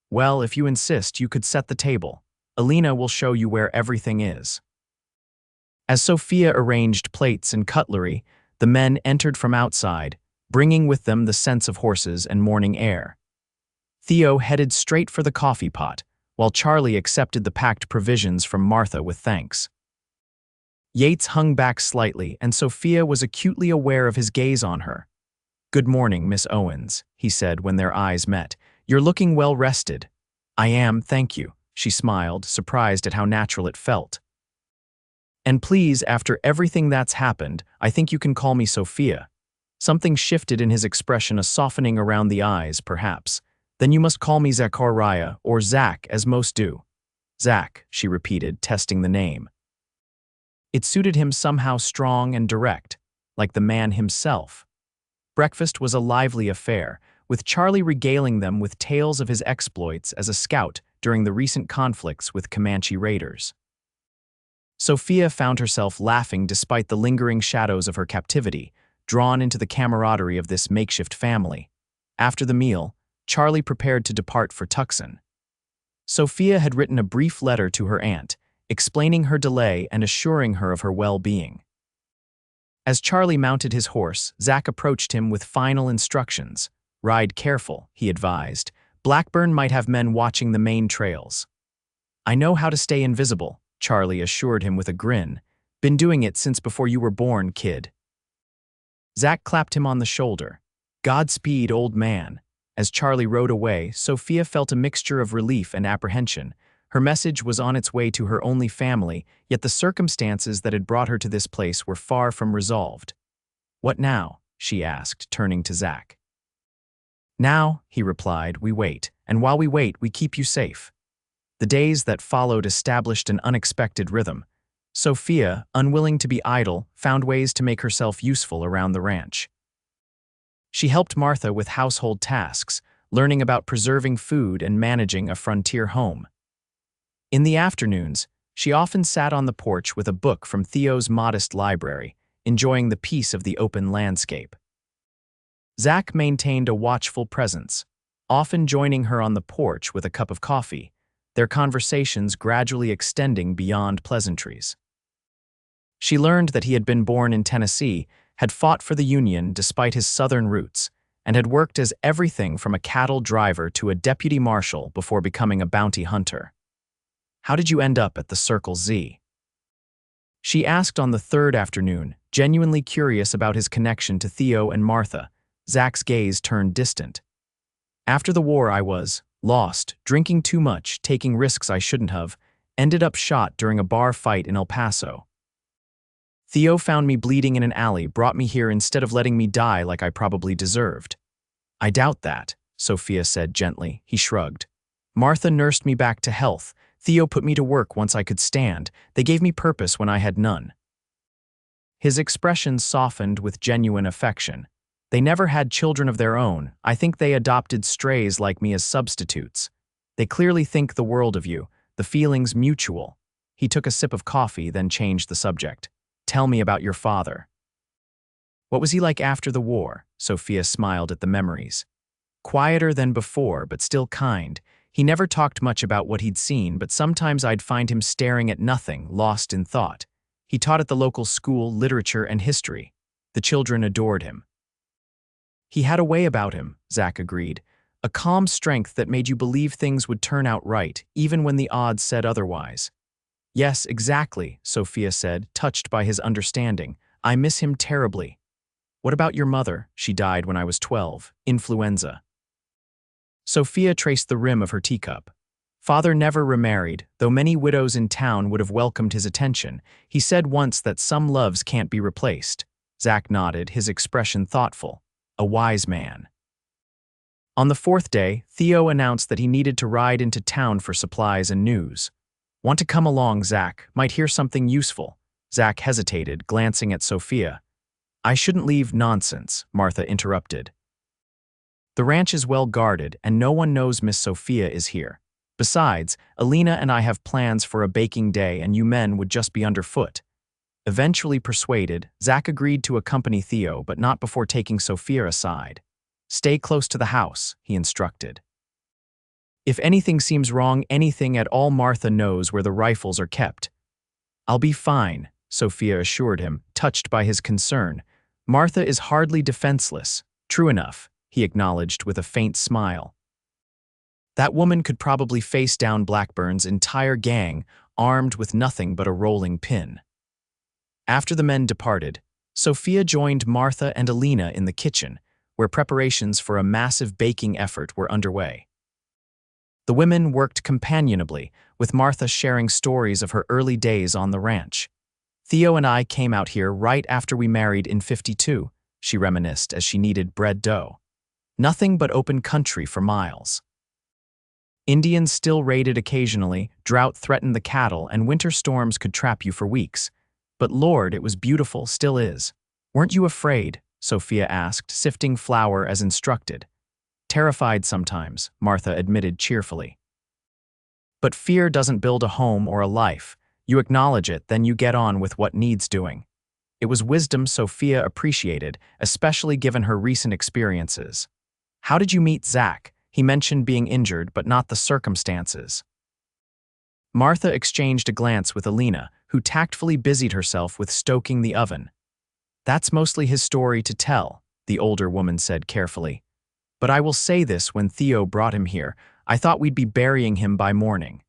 Well, if you insist, you could set the table. Alina will show you where everything is. As Sophia arranged plates and cutlery, the men entered from outside, bringing with them the scents of horses and morning air. Theo headed straight for the coffee pot, while Charlie accepted the packed provisions from Martha with thanks. Yates hung back slightly, and Sophia was acutely aware of his gaze on her. Good morning, Miss Owens, he said when their eyes met. You're looking well rested. I am, thank you, she smiled, surprised at how natural it felt. And please, after everything that's happened, I think you can call me Sophia. Something shifted in his expression, a softening around the eyes, perhaps. Then you must call me Zachariah, or Zach, as most do. Zach, she repeated, testing the name. It suited him somehow, strong and direct, like the man himself. Breakfast was a lively affair, with Charlie regaling them with tales of his exploits as a scout during the recent conflicts with Comanche raiders. Sophia found herself laughing despite the lingering shadows of her captivity, drawn into the camaraderie of this makeshift family. After the meal, Charlie prepared to depart for Tucson. Sophia had written a brief letter to her aunt, explaining her delay and assuring her of her well-being. As Charlie mounted his horse, Zach approached him with final instructions. Ride careful, he advised. Blackburn might have men watching the main trails. I know how to stay invisible, Charlie assured him with a grin. Been doing it since before you were born, kid. Zach clapped him on the shoulder. Godspeed, old man. As Charlie rode away, Sophia felt a mixture of relief and apprehension. Her message was on its way to her only family, yet the circumstances that had brought her to this place were far from resolved. "What now?" she asked, turning to Zach. "Now," he replied, "we wait, and while we wait, we keep you safe." The days that followed established an unexpected rhythm. Sophia, unwilling to be idle, found ways to make herself useful around the ranch. She helped Martha with household tasks, learning about preserving food and managing a frontier home. In the afternoons, she often sat on the porch with a book from Theo's modest library, enjoying the peace of the open landscape. Zach maintained a watchful presence, often joining her on the porch with a cup of coffee, their conversations gradually extending beyond pleasantries. She learned that he had been born in Tennessee, had fought for the Union despite his Southern roots, and had worked as everything from a cattle driver to a deputy marshal before becoming a bounty hunter. "How did you end up at the Circle Z?" she asked on the third afternoon, genuinely curious about his connection to Theo and Martha. Zach's gaze turned distant. "After the war I was lost, drinking too much, taking risks I shouldn't have, ended up shot during a bar fight in El Paso. Theo found me bleeding in an alley, brought me here instead of letting me die like I probably deserved." "I doubt that," Sophia said gently. He shrugged. "Martha nursed me back to health. Theo put me to work once I could stand. They gave me purpose when I had none." His expression softened with genuine affection. "They never had children of their own. I think they adopted strays like me as substitutes. They clearly think the world of you. The feeling's mutual." He took a sip of coffee, then changed the subject. "Tell me about your father." "What was he like after the war?" Sophia smiled at the memories. "Quieter than before, but still kind. He never talked much about what he'd seen, but sometimes I'd find him staring at nothing, lost in thought. He taught at the local school literature and history. The children adored him." "He had a way about him," Zach agreed. "A calm strength that made you believe things would turn out right, even when the odds said otherwise." "Yes, exactly," Sophia said, touched by his understanding. "I miss him terribly." "What about your mother?" "She died when I was 12. Influenza." Sophia traced the rim of her teacup. "Father never remarried, though many widows in town would have welcomed his attention. He said once that some loves can't be replaced." Zach nodded, his expression thoughtful. "A wise man." On the fourth day, Theo announced that he needed to ride into town for supplies and news. "Want to come along, Zach? Might hear something useful." Zach hesitated, glancing at Sophia. "I shouldn't leave nonsense," Martha interrupted. "The ranch is well guarded, and no one knows Miss Sophia is here. Besides, Alina and I have plans for a baking day, and you men would just be underfoot." Eventually persuaded, Zach agreed to accompany Theo, but not before taking Sophia aside. "Stay close to the house," he instructed. "If anything seems wrong, anything at all, Martha knows where the rifles are kept." "I'll be fine," Sophia assured him, touched by his concern. "Martha is hardly defenseless." "True enough," he acknowledged with a faint smile. "That woman could probably face down Blackburn's entire gang, armed with nothing but a rolling pin." After the men departed, Sophia joined Martha and Alina in the kitchen, where preparations for a massive baking effort were underway. The women worked companionably, with Martha sharing stories of her early days on the ranch. "Theo and I came out here right after we married in '52, she reminisced as she kneaded bread dough. "Nothing but open country for miles. Indians still raided occasionally, drought threatened the cattle, and winter storms could trap you for weeks. But Lord, it was beautiful, still is." "Weren't you afraid?" Sophia asked, sifting flour as instructed. "Terrified sometimes," Martha admitted cheerfully. "But fear doesn't build a home or a life. You acknowledge it, then you get on with what needs doing." It was wisdom Sophia appreciated, especially given her recent experiences. "How did you meet Zach?" He mentioned being injured, but not the circumstances. Martha exchanged a glance with Alina, who tactfully busied herself with stoking the oven. "That's mostly his story to tell," the older woman said carefully. "But I will say this, when Theo brought him here, I thought we'd be burying him by morning.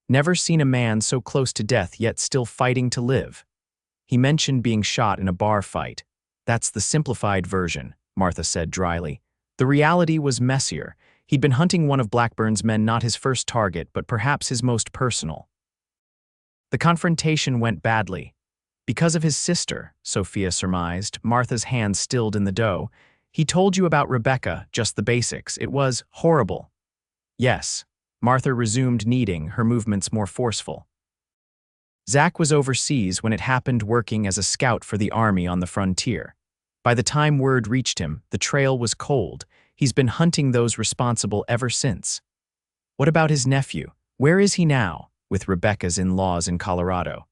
Never seen a man so close to death yet still fighting to live." He mentioned being shot in a bar fight. "That's the simplified version," Martha said dryly. The reality was messier. He'd been hunting one of Blackburn's men, not his first target, but perhaps his most personal. The confrontation went badly. Because of his sister, Sophia surmised, Martha's hands stilled in the dough. He told you about Rebecca, just the basics. It was horrible. Yes. Martha resumed, kneading, her movements more forceful. Zach was overseas when it happened, working as a scout for the army on the frontier. By the time word reached him, the trail was cold. He's been hunting those responsible ever since. What about his nephew? Where is he now? With Rebecca's in-laws in Colorado.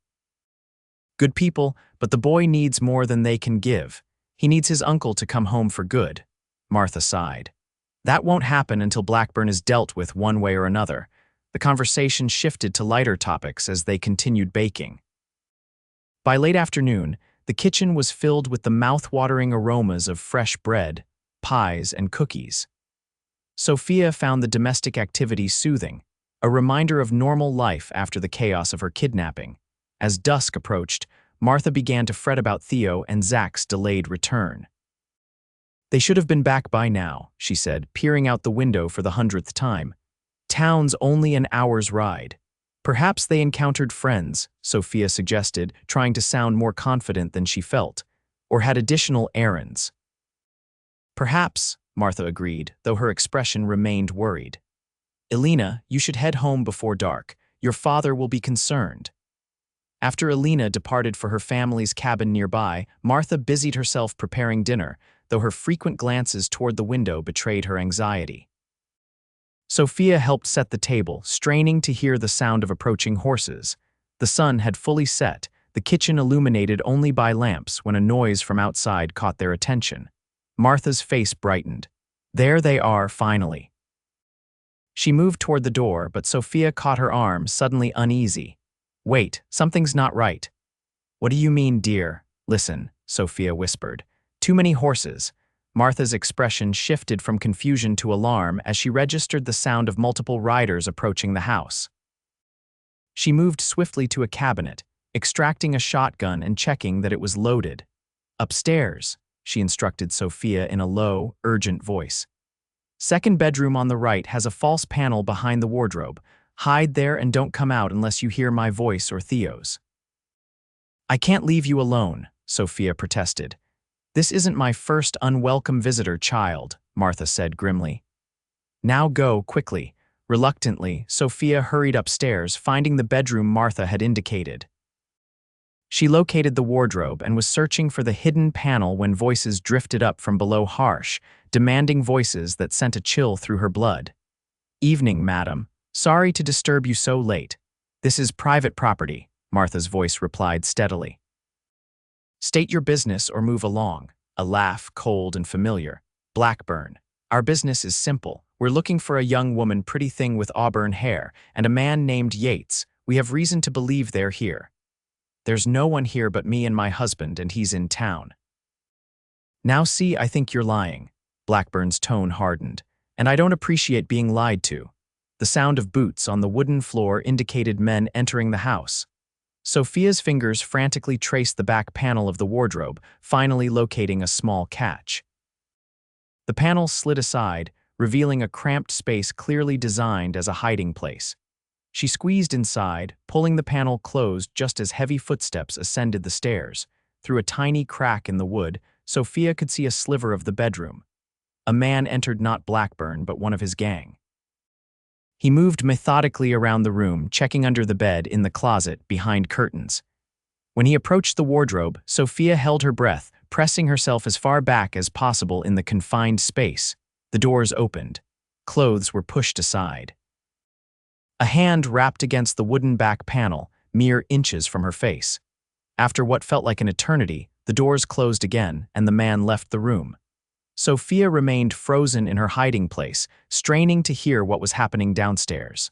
Good people, but the boy needs more than they can give. He needs his uncle to come home for good. Martha sighed. That won't happen until Blackburn is dealt with one way or another. The conversation shifted to lighter topics as they continued baking. By late afternoon, the kitchen was filled with the mouth-watering aromas of fresh bread, pies, and cookies. Sophia found the domestic activity soothing, a reminder of normal life after the chaos of her kidnapping. As dusk approached, Martha began to fret about Theo and Zach's delayed return. They should have been back by now, she said, peering out the window for the 100th time. Town's only an hour's ride. Perhaps they encountered friends, Sophia suggested, trying to sound more confident than she felt, or had additional errands. Perhaps, Martha agreed, though her expression remained worried. Elena, you should head home before dark. Your father will be concerned. After Elena departed for her family's cabin nearby, Martha busied herself preparing dinner, though her frequent glances toward the window betrayed her anxiety. Sophia helped set the table, straining to hear the sound of approaching horses. The sun had fully set, the kitchen illuminated only by lamps, when a noise from outside caught their attention. Martha's face brightened. There they are, finally. She moved toward the door, but Sophia caught her arm, suddenly uneasy. Wait, something's not right. What do you mean, dear? Listen, Sophia whispered. Too many horses. Martha's expression shifted from confusion to alarm as she registered the sound of multiple riders approaching the house. She moved swiftly to a cabinet, extracting a shotgun and checking that it was loaded. Upstairs, she instructed Sophia in a low, urgent voice. Second bedroom on the right has a false panel behind the wardrobe. Hide there and don't come out unless you hear my voice or Theo's. I can't leave you alone, Sophia protested. This isn't my first unwelcome visitor, child, Martha said grimly. Now go, quickly. Reluctantly, Sophia hurried upstairs, finding the bedroom Martha had indicated. She located the wardrobe and was searching for the hidden panel when voices drifted up from below, harsh, demanding voices that sent a chill through her blood. Evening, madam. Sorry to disturb you so late. This is private property, Martha's voice replied steadily. State your business or move along. A laugh, cold and familiar. Blackburn. Our business is simple. We're looking for a young woman, pretty thing with auburn hair, and a man named Yates. We have reason to believe they're here. There's no one here but me and my husband, and he's in town. Now see, I think you're lying. Blackburn's tone hardened. And I don't appreciate being lied to. The sound of boots on the wooden floor indicated men entering the house. Sophia's fingers frantically traced the back panel of the wardrobe, finally locating a small catch. The panel slid aside, revealing a cramped space clearly designed as a hiding place. She squeezed inside, pulling the panel closed just as heavy footsteps ascended the stairs. Through a tiny crack in the wood, Sophia could see a sliver of the bedroom. A man entered, not Blackburn, but one of his gang. He moved methodically around the room, checking under the bed, in the closet, behind curtains. When he approached the wardrobe, Sophia held her breath, pressing herself as far back as possible in the confined space. The doors opened. Clothes were pushed aside. A hand rapped against the wooden back panel, mere inches from her face. After what felt like an eternity, the doors closed again, and the man left the room. Sophia remained frozen in her hiding place, straining to hear what was happening downstairs.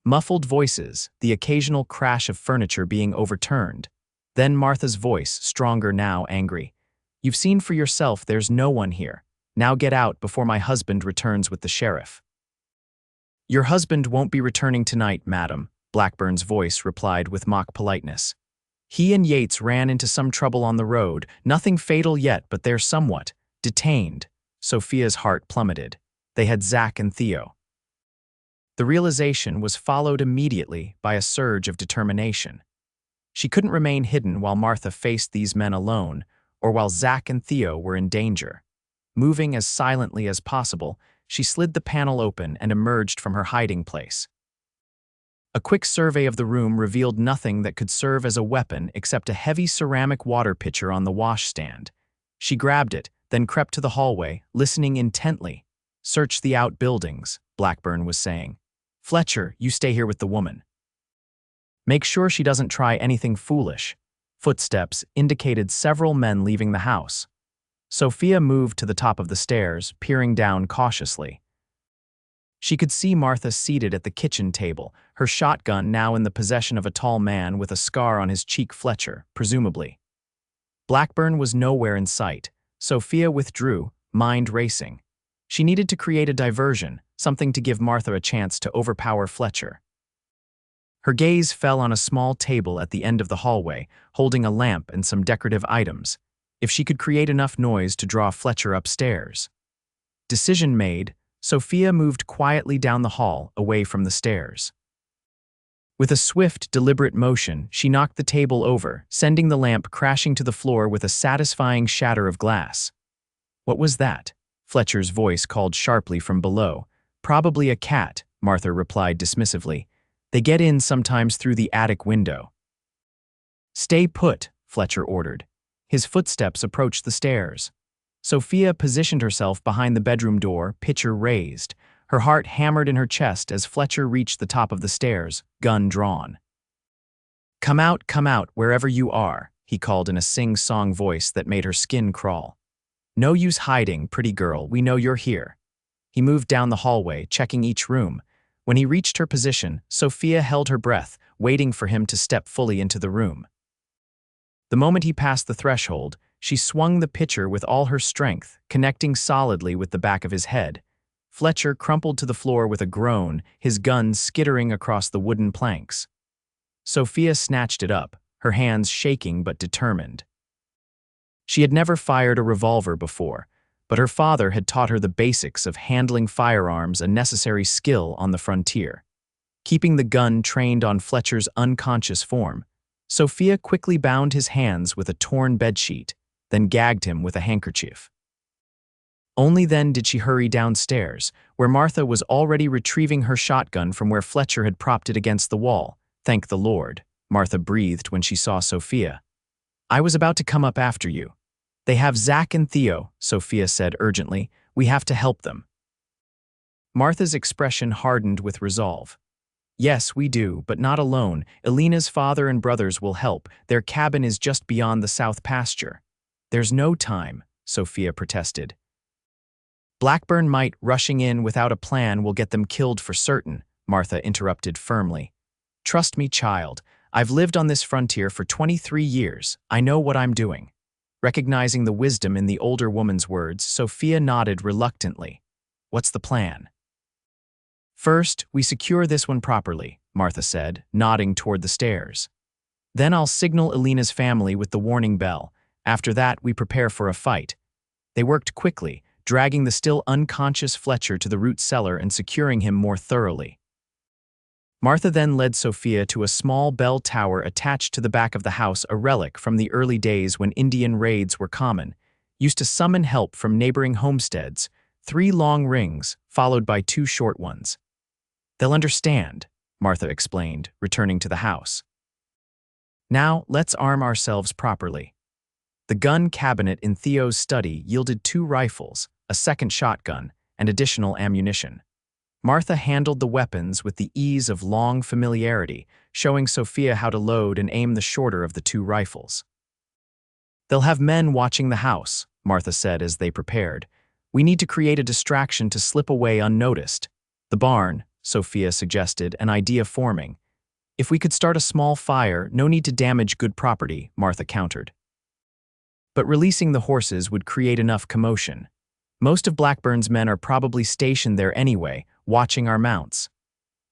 Muffled voices, the occasional crash of furniture being overturned. Then Martha's voice, stronger now, angry. You've seen for yourself, there's no one here. Now get out before my husband returns with the sheriff. Your husband won't be returning tonight, madam, Blackburn's voice replied with mock politeness. He and Yates ran into some trouble on the road, nothing fatal yet, but they're somewhat detained. Sophia's heart plummeted. They had Zach and Theo. The realization was followed immediately by a surge of determination. She couldn't remain hidden while Martha faced these men alone, or while Zach and Theo were in danger. Moving as silently as possible, she slid the panel open and emerged from her hiding place. A quick survey of the room revealed nothing that could serve as a weapon except a heavy ceramic water pitcher on the washstand. She grabbed it, then crept to the hallway, listening intently. "Search the outbuildings," Blackburn was saying. "Fletcher, you stay here with the woman. Make sure she doesn't try anything foolish." Footsteps indicated several men leaving the house. Sophia moved to the top of the stairs, peering down cautiously. She could see Martha seated at the kitchen table, her shotgun now in the possession of a tall man with a scar on his cheek. Fletcher, presumably. Blackburn was nowhere in sight. Sophia withdrew, mind racing. She needed to create a diversion, something to give Martha a chance to overpower Fletcher. Her gaze fell on a small table at the end of the hallway, holding a lamp and some decorative items. If she could create enough noise to draw Fletcher upstairs. Decision made, Sophia moved quietly down the hall, away from the stairs. With a swift, deliberate motion, she knocked the table over, sending the lamp crashing to the floor with a satisfying shatter of glass. "What was that?" Fletcher's voice called sharply from below. "Probably a cat," Martha replied dismissively. "They get in sometimes through the attic window." "Stay put," Fletcher ordered. His footsteps approached the stairs. Sophia positioned herself behind the bedroom door, pitcher raised. Her heart hammered in her chest as Fletcher reached the top of the stairs, gun drawn. Come out, wherever you are," he called in a sing-song voice that made her skin crawl. "No use hiding, pretty girl, we know you're here." He moved down the hallway, checking each room. When he reached her position, Sophia held her breath, waiting for him to step fully into the room. The moment he passed the threshold, she swung the pitcher with all her strength, connecting solidly with the back of his head. Fletcher crumpled to the floor with a groan, his gun skittering across the wooden planks. Sophia snatched it up, her hands shaking but determined. She had never fired a revolver before, but her father had taught her the basics of handling firearms, a necessary skill on the frontier. Keeping the gun trained on Fletcher's unconscious form, Sophia quickly bound his hands with a torn bedsheet, then gagged him with a handkerchief. Only then did she hurry downstairs, where Martha was already retrieving her shotgun from where Fletcher had propped it against the wall. "Thank the Lord," Martha breathed when she saw Sophia. "I was about to come up after you." "They have Zach and Theo," Sophia said urgently. "We have to help them." Martha's expression hardened with resolve. "Yes, we do, but not alone. Elena's father and brothers will help. Their cabin is just beyond the south pasture." "There's no time," Sophia protested. "Blackburn might, rushing in without a plan will get them killed for certain," Martha interrupted firmly. "Trust me, child. I've lived on this frontier for 23 years. I know what I'm doing." Recognizing the wisdom in the older woman's words, Sophia nodded reluctantly. "What's the plan?" "First, we secure this one properly," Martha said, nodding toward the stairs. "Then I'll signal Elena's family with the warning bell. After that, we prepare for a fight." They worked quickly, dragging the still unconscious Fletcher to the root cellar and securing him more thoroughly. Martha then led Sophia to a small bell tower attached to the back of the house, a relic from the early days when Indian raids were common, used to summon help from neighboring homesteads, 3 long rings, followed by 2 short ones. "They'll understand," Martha explained, returning to the house. "Now, let's arm ourselves properly." The gun cabinet in Theo's study yielded 2 rifles, a second shotgun, and additional ammunition. Martha handled the weapons with the ease of long familiarity, showing Sophia how to load and aim the shorter of the 2 rifles. "They'll have men watching the house," Martha said as they prepared. "We need to create a distraction to slip away unnoticed." "The barn," Sophia suggested, an idea forming. "If we could start a small fire, no need to damage good property," Martha countered. But releasing the horses would create enough commotion. Most of Blackburn's men are probably stationed there anyway, watching our mounts.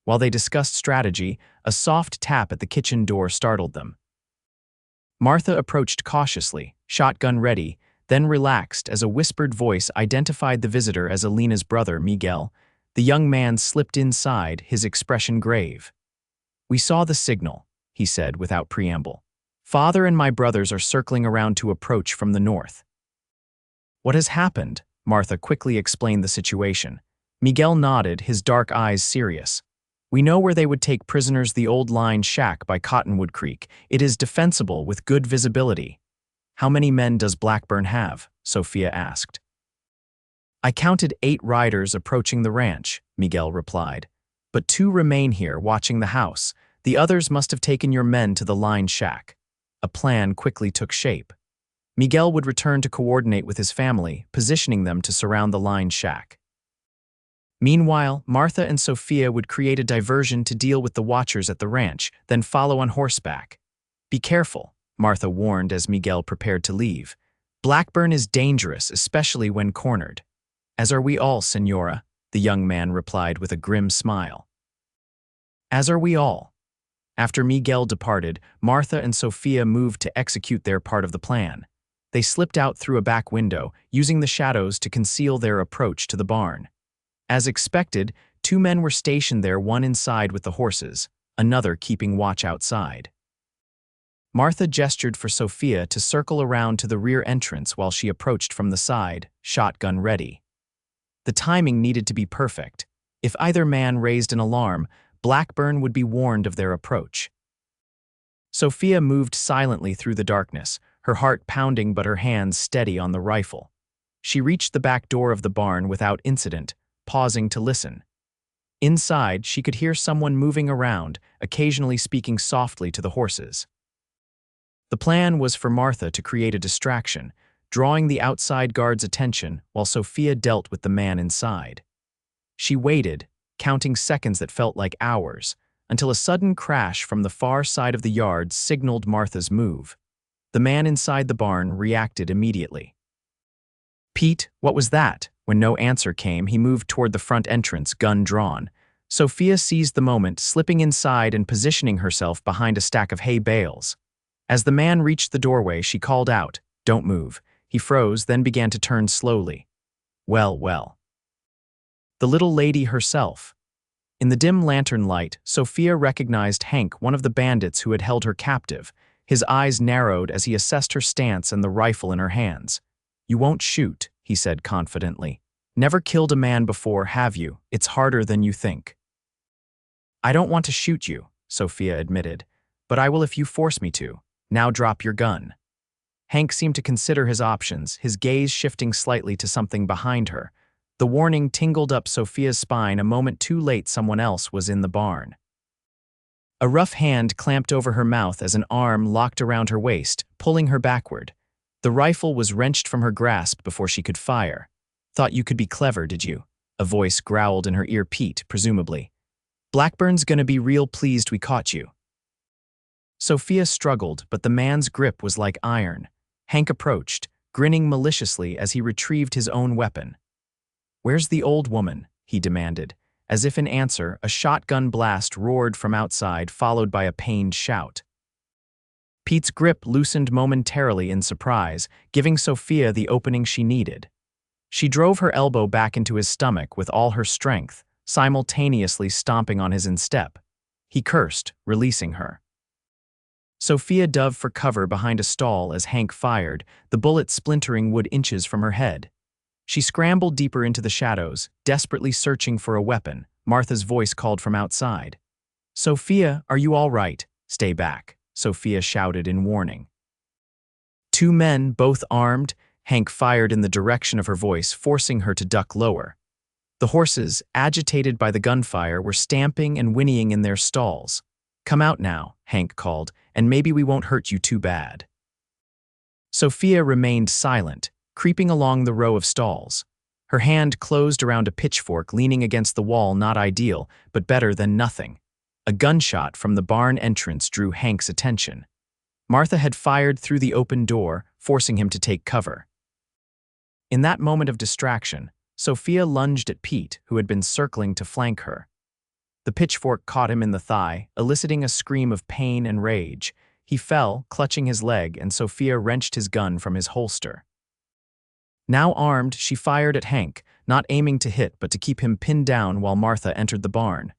While they discussed strategy, a soft tap at the kitchen door startled them. Martha approached cautiously, shotgun ready, then relaxed as a whispered voice identified the visitor as Alina's brother, Miguel. The young man slipped inside, his expression grave. "We saw the signal," he said without preamble. "Father and my brothers are circling around to approach from the north." "What has happened?" Martha quickly explained the situation. Miguel nodded, his dark eyes serious. "We know where they would take prisoners, the old line shack by Cottonwood Creek. It is defensible with good visibility." "How many men does Blackburn have?" Sophia asked. "I counted 8 riders approaching the ranch," Miguel replied. "But 2 remain here watching the house. The others must have taken your men to the line shack." A plan quickly took shape. Miguel would return to coordinate with his family, positioning them to surround the line shack. Meanwhile, Martha and Sophia would create a diversion to deal with the watchers at the ranch, then follow on horseback. "Be careful," Martha warned as Miguel prepared to leave. "Blackburn is dangerous, especially when cornered." "As are we all, Senora," the young man replied with a grim smile. "As are we all." After Miguel departed, Martha and Sophia moved to execute their part of the plan. They slipped out through a back window, using the shadows to conceal their approach to the barn. As expected, 2 men were stationed there, one inside with the horses, another keeping watch outside. Martha gestured for Sophia to circle around to the rear entrance while she approached from the side, shotgun ready. The timing needed to be perfect. If either man raised an alarm, Blackburn would be warned of their approach. Sophia moved silently through the darkness, her heart pounding but her hands steady on the rifle. She reached the back door of the barn without incident, pausing to listen. Inside, she could hear someone moving around, occasionally speaking softly to the horses. The plan was for Martha to create a distraction, drawing the outside guard's attention while Sophia dealt with the man inside. She waited, counting seconds that felt like hours, until a sudden crash from the far side of the yard signaled Martha's move. The man inside the barn reacted immediately. "Pete, what was that?" When no answer came, he moved toward the front entrance, gun drawn. Sophia seized the moment, slipping inside and positioning herself behind a stack of hay bales. As the man reached the doorway, she called out, "Don't move." He froze, then began to turn slowly. Well, well. The little lady herself. In the dim lantern light, Sophia recognized Hank, one of the bandits who had held her captive. His eyes narrowed as he assessed her stance and the rifle in her hands. "You won't shoot," he said confidently. "Never killed a man before, have you? It's harder than you think." "I don't want to shoot you," Sophia admitted, "but I will if you force me to. Now drop your gun." Hank seemed to consider his options, his gaze shifting slightly to something behind her. The warning tingled up Sophia's spine. A moment too late, someone else was in the barn. A rough hand clamped over her mouth as an arm locked around her waist, pulling her backward. The rifle was wrenched from her grasp before she could fire. "Thought you could be clever, did you?" A voice growled in her ear. "Pete, presumably. Blackburn's gonna be real pleased we caught you." Sophia struggled, but the man's grip was like iron. Hank approached, grinning maliciously as he retrieved his own weapon. "Where's the old woman?" he demanded. As if in answer, a shotgun blast roared from outside, followed by a pained shout. Pete's grip loosened momentarily in surprise, giving Sophia the opening she needed. She drove her elbow back into his stomach with all her strength, simultaneously stomping on his instep. He cursed, releasing her. Sophia dove for cover behind a stall as Hank fired, the bullet splintering wood inches from her head. She scrambled deeper into the shadows, desperately searching for a weapon. Martha's voice called from outside. "Sophia, are you all right?" "Stay back," Sophia shouted in warning. 2 men, both armed, Hank fired in the direction of her voice, forcing her to duck lower. The horses, agitated by the gunfire, were stamping and whinnying in their stalls. "Come out now," Hank called, "and maybe we won't hurt you too bad." Sophia remained silent, creeping along the row of stalls. Her hand closed around a pitchfork leaning against the wall. Not ideal, but better than nothing. A gunshot from the barn entrance drew Hank's attention. Martha had fired through the open door, forcing him to take cover. In that moment of distraction, Sophia lunged at Pete, who had been circling to flank her. The pitchfork caught him in the thigh, eliciting a scream of pain and rage. He fell, clutching his leg, and Sophia wrenched his gun from his holster. Now armed, she fired at Hank, not aiming to hit but to keep him pinned down while Martha entered the barn.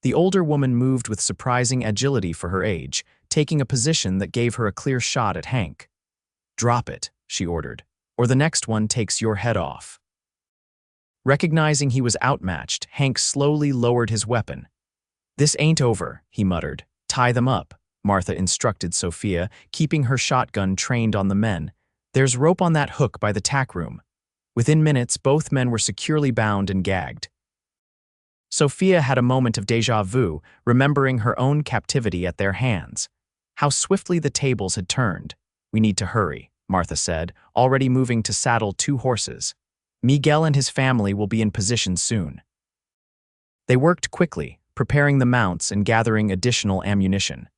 The older woman moved with surprising agility for her age, taking a position that gave her a clear shot at Hank. "Drop it," she ordered, "or the next one takes your head off." Recognizing he was outmatched, Hank slowly lowered his weapon. "This ain't over," he muttered. "Tie them up," Martha instructed Sophia, keeping her shotgun trained on the men. "There's rope on that hook by the tack room." Within minutes, both men were securely bound and gagged. Sophia had a moment of déjà vu, remembering her own captivity at their hands. How swiftly the tables had turned. "We need to hurry," Martha said, already moving to saddle 2 horses. "Miguel and his family will be in position soon." They worked quickly, preparing the mounts and gathering additional ammunition.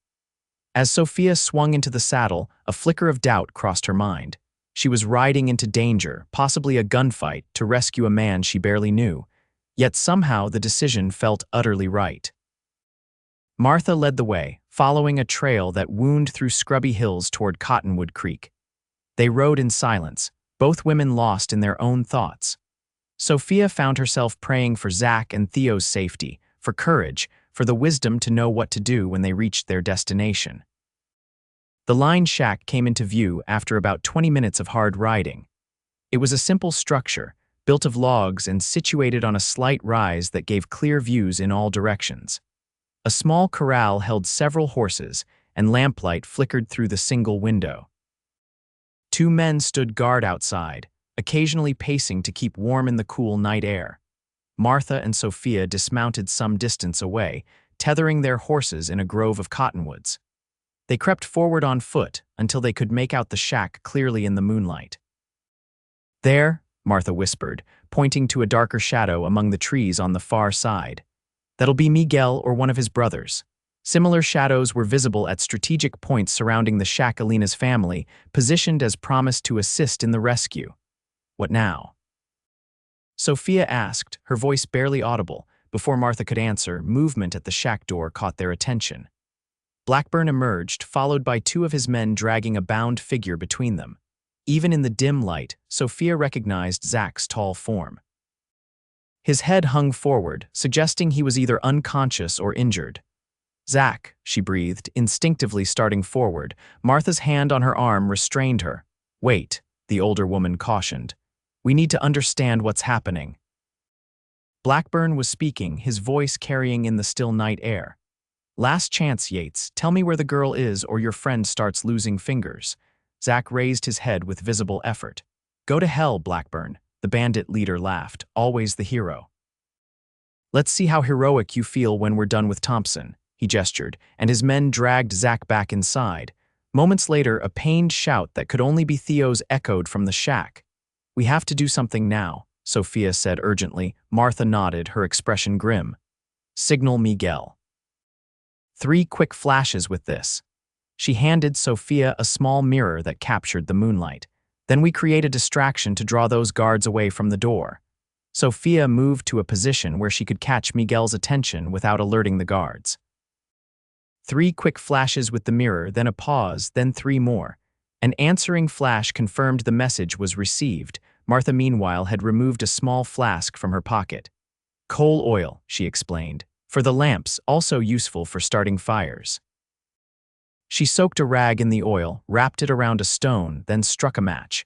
As Sophia swung into the saddle, a flicker of doubt crossed her mind. She was riding into danger, possibly a gunfight, to rescue a man she barely knew. Yet somehow the decision felt utterly right. Martha led the way, following a trail that wound through scrubby hills toward Cottonwood Creek. They rode in silence, both women lost in their own thoughts. Sophia found herself praying for Zach and Theo's safety, for courage, for the wisdom to know what to do when they reached their destination. The line shack came into view after about 20 minutes of hard riding. It was a simple structure, built of logs and situated on a slight rise that gave clear views in all directions. A small corral held several horses, and lamplight flickered through the single window. 2 men stood guard outside, occasionally pacing to keep warm in the cool night air. Martha and Sophia dismounted some distance away, tethering their horses in a grove of cottonwoods. They crept forward on foot until they could make out the shack clearly in the moonlight. "There," Martha whispered, pointing to a darker shadow among the trees on the far side. "That'll be Miguel or one of his brothers." Similar shadows were visible at strategic points surrounding the shack Alina's family, positioned as promised to assist in the rescue. "What now?" Sophia asked, her voice barely audible. Before Martha could answer, movement at the shack door caught their attention. Blackburn emerged, followed by 2 of his men dragging a bound figure between them. Even in the dim light, Sophia recognized Zach's tall form. His head hung forward, suggesting he was either unconscious or injured. "Zach," she breathed, instinctively starting forward. Martha's hand on her arm restrained her. "Wait," the older woman cautioned. "We need to understand what's happening." Blackburn was speaking, his voice carrying in the still night air. "Last chance, Yates. Tell me where the girl is or your friend starts losing fingers." Zach raised his head with visible effort. "Go to hell, Blackburn," the bandit leader laughed, always the hero. "Let's see how heroic you feel when we're done with Thompson," he gestured, and his men dragged Zach back inside. Moments later, a pained shout that could only be Theo's echoed from the shack. "We have to do something now," Sophia said urgently. Martha nodded, her expression grim. "Signal Miguel." 3 quick flashes with this. She handed Sophia a small mirror that captured the moonlight. "Then we create a distraction to draw those guards away from the door." Sophia moved to a position where she could catch Miguel's attention without alerting the guards. 3 quick flashes with the mirror, then a pause, then 3 more. An answering flash confirmed the message was received. Martha, meanwhile, had removed a small flask from her pocket. "Coal oil," she explained. "For the lamps, also useful for starting fires." She soaked a rag in the oil, wrapped it around a stone, then struck a match.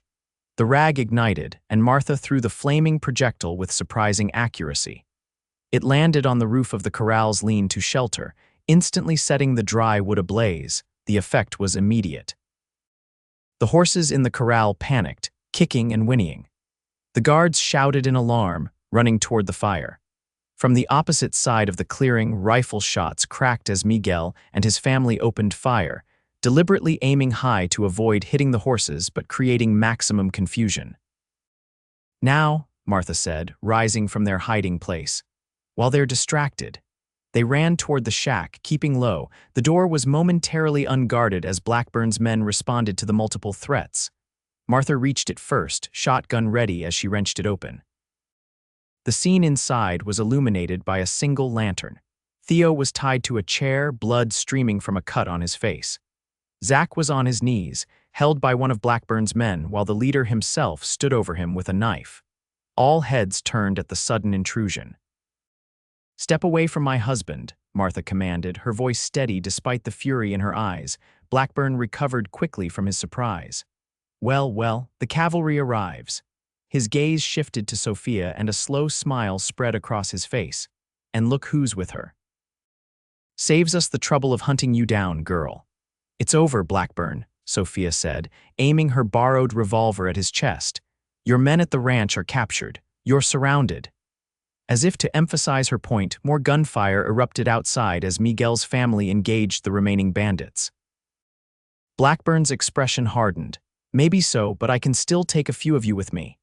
The rag ignited, and Martha threw the flaming projectile with surprising accuracy. It landed on the roof of the corral's lean-to shelter, instantly setting the dry wood ablaze. The effect was immediate. The horses in the corral panicked, kicking and whinnying. The guards shouted in alarm, running toward the fire. From the opposite side of the clearing, rifle shots cracked as Miguel and his family opened fire, deliberately aiming high to avoid hitting the horses but creating maximum confusion. "Now," Martha said, rising from their hiding place. While they're distracted, they ran toward the shack, keeping low. The door was momentarily unguarded as Blackburn's men responded to the multiple threats. Martha reached it first, shotgun ready as she wrenched it open. The scene inside was illuminated by a single lantern. Theo was tied to a chair, blood streaming from a cut on his face. Zach was on his knees, held by one of Blackburn's men while the leader himself stood over him with a knife. All heads turned at the sudden intrusion. "Step away from my husband," Martha commanded, her voice steady despite the fury in her eyes. Blackburn recovered quickly from his surprise. Well, the cavalry arrives." His gaze shifted to Sophia and a slow smile spread across his face. "And look who's with her. Saves us the trouble of hunting you down, girl." "It's over, Blackburn," Sophia said, aiming her borrowed revolver at his chest. "Your men at the ranch are captured. You're surrounded." As if to emphasize her point, more gunfire erupted outside as Miguel's family engaged the remaining bandits. Blackburn's expression hardened. "Maybe so, but I can still take a few of you with me."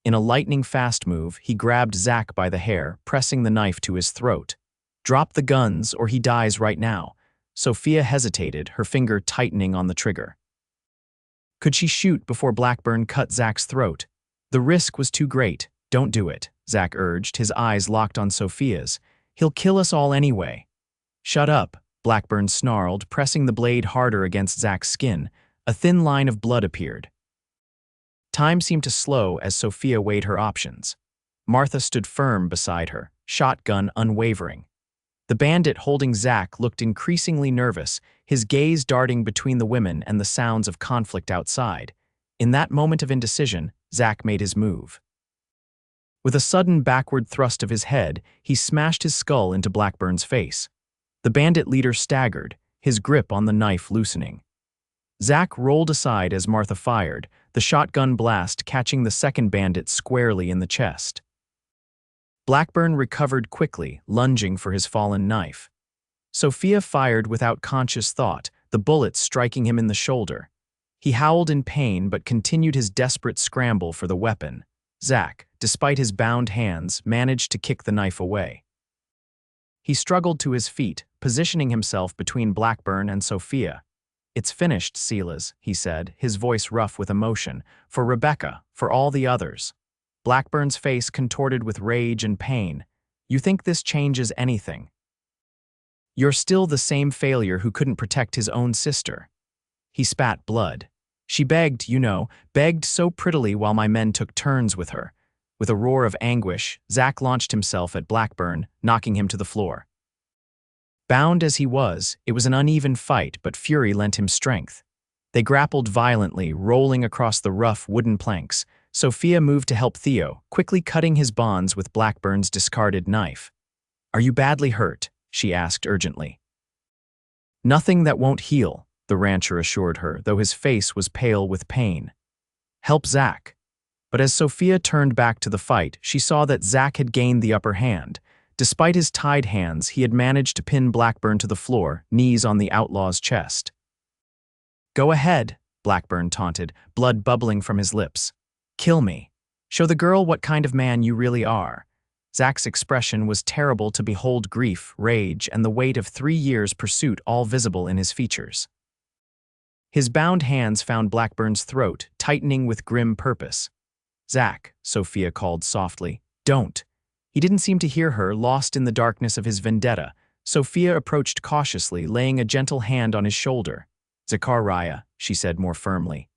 In a lightning-fast move, he grabbed Zach by the hair, pressing the knife to his throat. "Drop the guns, or he dies right now." Sophia hesitated, her finger tightening on the trigger. Could she shoot before Blackburn cut Zach's throat? The risk was too great. "Don't do it," Zach urged, his eyes locked on Sophia's. "He'll kill us all anyway." "Shut up," Blackburn snarled, pressing the blade harder against Zach's skin. A thin line of blood appeared. Time seemed to slow as Sophia weighed her options. Martha stood firm beside her, shotgun unwavering. The bandit holding Zach looked increasingly nervous, his gaze darting between the women and the sounds of conflict outside. In that moment of indecision, Zach made his move. With a sudden backward thrust of his head, he smashed his skull into Blackburn's face. The bandit leader staggered, his grip on the knife loosening. Zach rolled aside as Martha fired, the shotgun blast catching the second bandit squarely in the chest. Blackburn recovered quickly, lunging for his fallen knife. Sophia fired without conscious thought, the bullet striking him in the shoulder. He howled in pain but continued his desperate scramble for the weapon. Zach, despite his bound hands, managed to kick the knife away. He struggled to his feet, positioning himself between Blackburn and Sophia. "It's finished, Silas," he said, his voice rough with emotion. "For Rebecca, for all the others." Blackburn's face contorted with rage and pain. "You think this changes anything? You're still the same failure who couldn't protect his own sister." He spat blood. "She begged, begged so prettily while my men took turns with her." With a roar of anguish, Zach launched himself at Blackburn, knocking him to the floor. Bound as he was, it was an uneven fight, but fury lent him strength. They grappled violently, rolling across the rough wooden planks. Sophia moved to help Theo, quickly cutting his bonds with Blackburn's discarded knife. "Are you badly hurt?" she asked urgently. "Nothing that won't heal," the rancher assured her, though his face was pale with pain. "Help Zach." But as Sophia turned back to the fight, she saw that Zach had gained the upper hand. Despite his tied hands, he had managed to pin Blackburn to the floor, knees on the outlaw's chest. "Go ahead," Blackburn taunted, blood bubbling from his lips. "Kill me. Show the girl what kind of man you really are." Zach's expression was terrible to behold, grief, rage, and the weight of 3 years' pursuit all visible in his features. His bound hands found Blackburn's throat, tightening with grim purpose. "Zach," Sophia called softly, "don't." He didn't seem to hear her, lost in the darkness of his vendetta. Sophia approached cautiously, laying a gentle hand on his shoulder. "Zachariah," she said more firmly.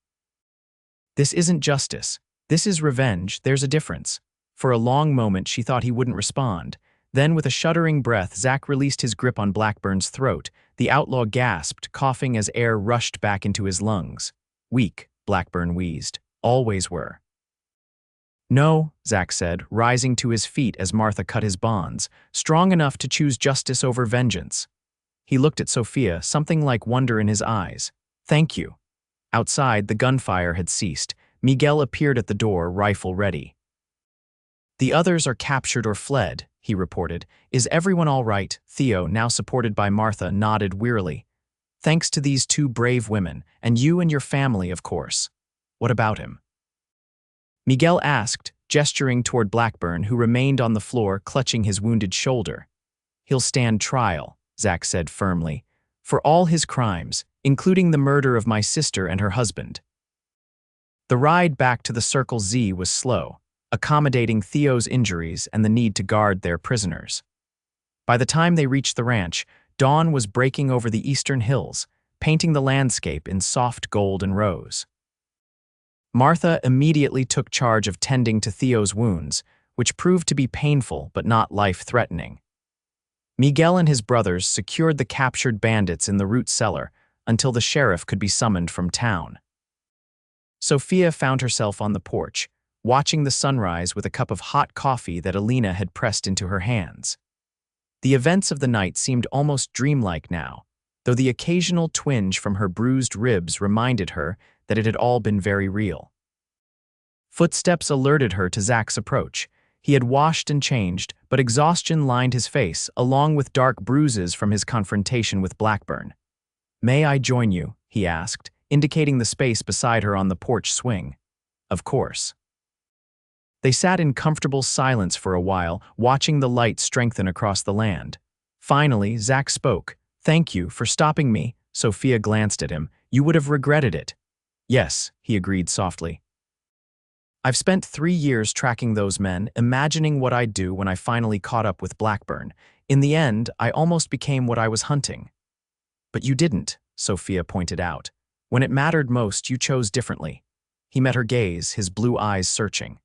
"This isn't justice. This is revenge. There's a difference." For a long moment, she thought he wouldn't respond. Then, with a shuddering breath, Zach released his grip on Blackburn's throat. The outlaw gasped, coughing as air rushed back into his lungs. "Weak," Blackburn wheezed. "Always were." "No," Zach said, rising to his feet as Martha cut his bonds, strong enough to choose justice over vengeance. He looked at Sophia, something like wonder in his eyes. "Thank you." Outside, the gunfire had ceased. Miguel appeared at the door, rifle ready. "The others are captured or fled," he reported. "Is everyone all right?" Theo, now supported by Martha, nodded wearily. "Thanks to these 2 brave women, and you and your family, of course." "What about him?" Miguel asked, gesturing toward Blackburn, who remained on the floor, clutching his wounded shoulder. "He'll stand trial," Zach said firmly, "for all his crimes, including the murder of my sister and her husband." The ride back to the Circle Z was slow, accommodating Theo's injuries and the need to guard their prisoners. By the time they reached the ranch, dawn was breaking over the eastern hills. painting the landscape in soft gold and rose. Martha immediately took charge of tending to Theo's wounds, which proved to be painful but not life-threatening. Miguel and his brothers secured the captured bandits in the root cellar until the sheriff could be summoned from town. Sophia found herself on the porch, watching the sunrise with a cup of hot coffee that Alina had pressed into her hands. The events of the night seemed almost dreamlike now, though the occasional twinge from her bruised ribs reminded her that it had all been very real. Footsteps alerted her to Zach's approach. He had washed and changed, but exhaustion lined his face, along with dark bruises from his confrontation with Blackburn. "May I join you?" he asked, indicating the space beside her on the porch swing. "Of course." They sat in comfortable silence for a while, watching the light strengthen across the land. Finally, Zach spoke. "Thank you for stopping me." Sophia glanced at him. "You would have regretted it." "Yes," he agreed softly. "I've spent 3 years tracking those men, imagining what I'd do when I finally caught up with Blackburn. In the end, I almost became what I was hunting." "But you didn't," Sophia pointed out. "When it mattered most, you chose differently." He met her gaze, his blue eyes searching.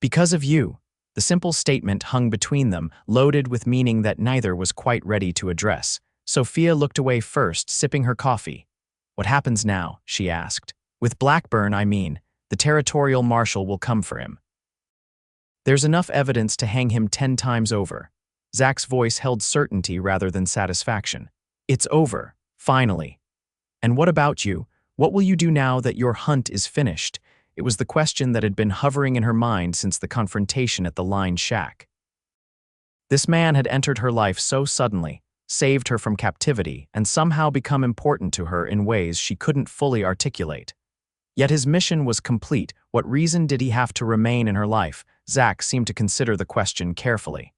"Because of you." The simple statement hung between them, loaded with meaning that neither was quite ready to address. Sophia looked away first, sipping her coffee. "What happens now?" she asked. "With Blackburn, I mean. The territorial marshal will come for him. There's enough evidence to hang him 10 times over." Zach's voice held certainty rather than satisfaction. "It's over, finally. And what about you? What will you do now that your hunt is finished?" It was the question that had been hovering in her mind since the confrontation at the line shack. This man had entered her life so suddenly, saved her from captivity, and somehow become important to her in ways she couldn't fully articulate. Yet his mission was complete. What reason did he have to remain in her life? Zach seemed to consider the question carefully.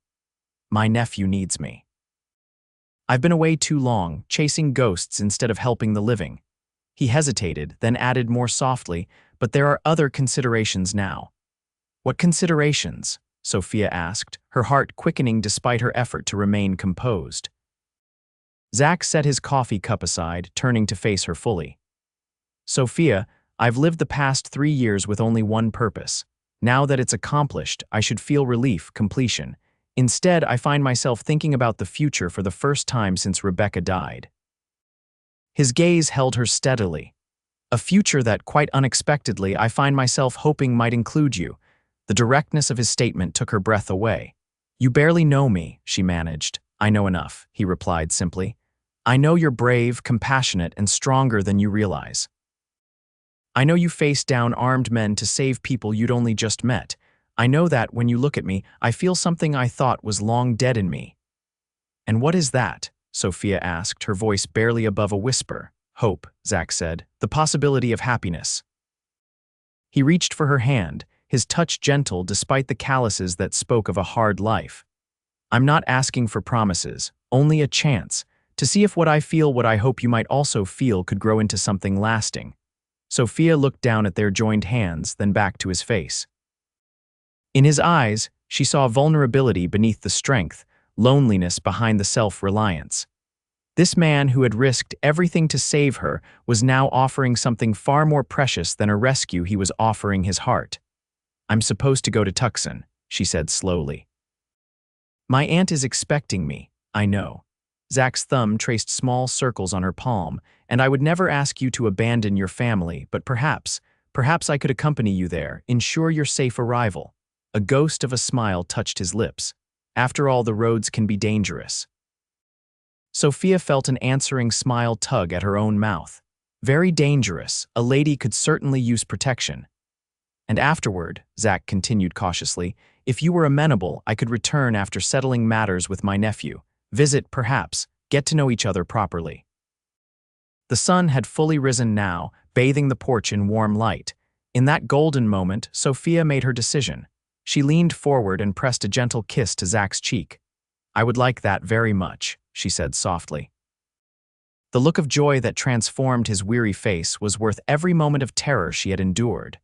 "My nephew needs me. I've been away too long, chasing ghosts instead of helping the living." He hesitated, then added more softly, "But there are other considerations now." "What considerations?" Sophia asked, her heart quickening despite her effort to remain composed. Zach set his coffee cup aside, turning to face her fully. "Sophia, I've lived the past 3 years with only one purpose. Now that it's accomplished, I should feel relief, completion. Instead, I find myself thinking about the future for the first time since Rebecca died." His gaze held her steadily. "A future that, quite unexpectedly, I find myself hoping might include you." The directness of his statement took her breath away. "You barely know me," she managed. "I know enough," he replied simply. "I know you're brave, compassionate, and stronger than you realize. I know you faced down armed men to save people you'd only just met. I know that when you look at me, I feel something I thought was long dead in me." "And what is that?" Sophia asked, her voice barely above a whisper. "Hope," Zach said. "The possibility of happiness." He reached for her hand, his touch gentle despite the calluses that spoke of a hard life. "I'm not asking for promises, only a chance, to see if what I feel, what I hope you might also feel, could grow into something lasting." Sophia looked down at their joined hands, then back to his face. In his eyes, she saw vulnerability beneath the strength, loneliness behind the self-reliance. This man who had risked everything to save her was now offering something far more precious than a rescue. He was offering his heart. "I'm supposed to go to Tucson," she said slowly. "My aunt is expecting me, I know." Zach's thumb traced small circles on her palm. "And I would never ask you to abandon your family, but perhaps I could accompany you there, ensure your safe arrival." A ghost of a smile touched his lips. "After all, the roads can be dangerous." Sophia felt an answering smile tug at her own mouth. "Very dangerous. A lady could certainly use protection." "And afterward," Zach continued cautiously, "if you were amenable, I could return after settling matters with my nephew. Visit, perhaps, get to know each other properly." The sun had fully risen now, bathing the porch in warm light. In that golden moment, Sophia made her decision. She leaned forward and pressed a gentle kiss to Zach's cheek. "I would like that very much," she said softly. The look of joy that transformed his weary face was worth every moment of terror she had endured.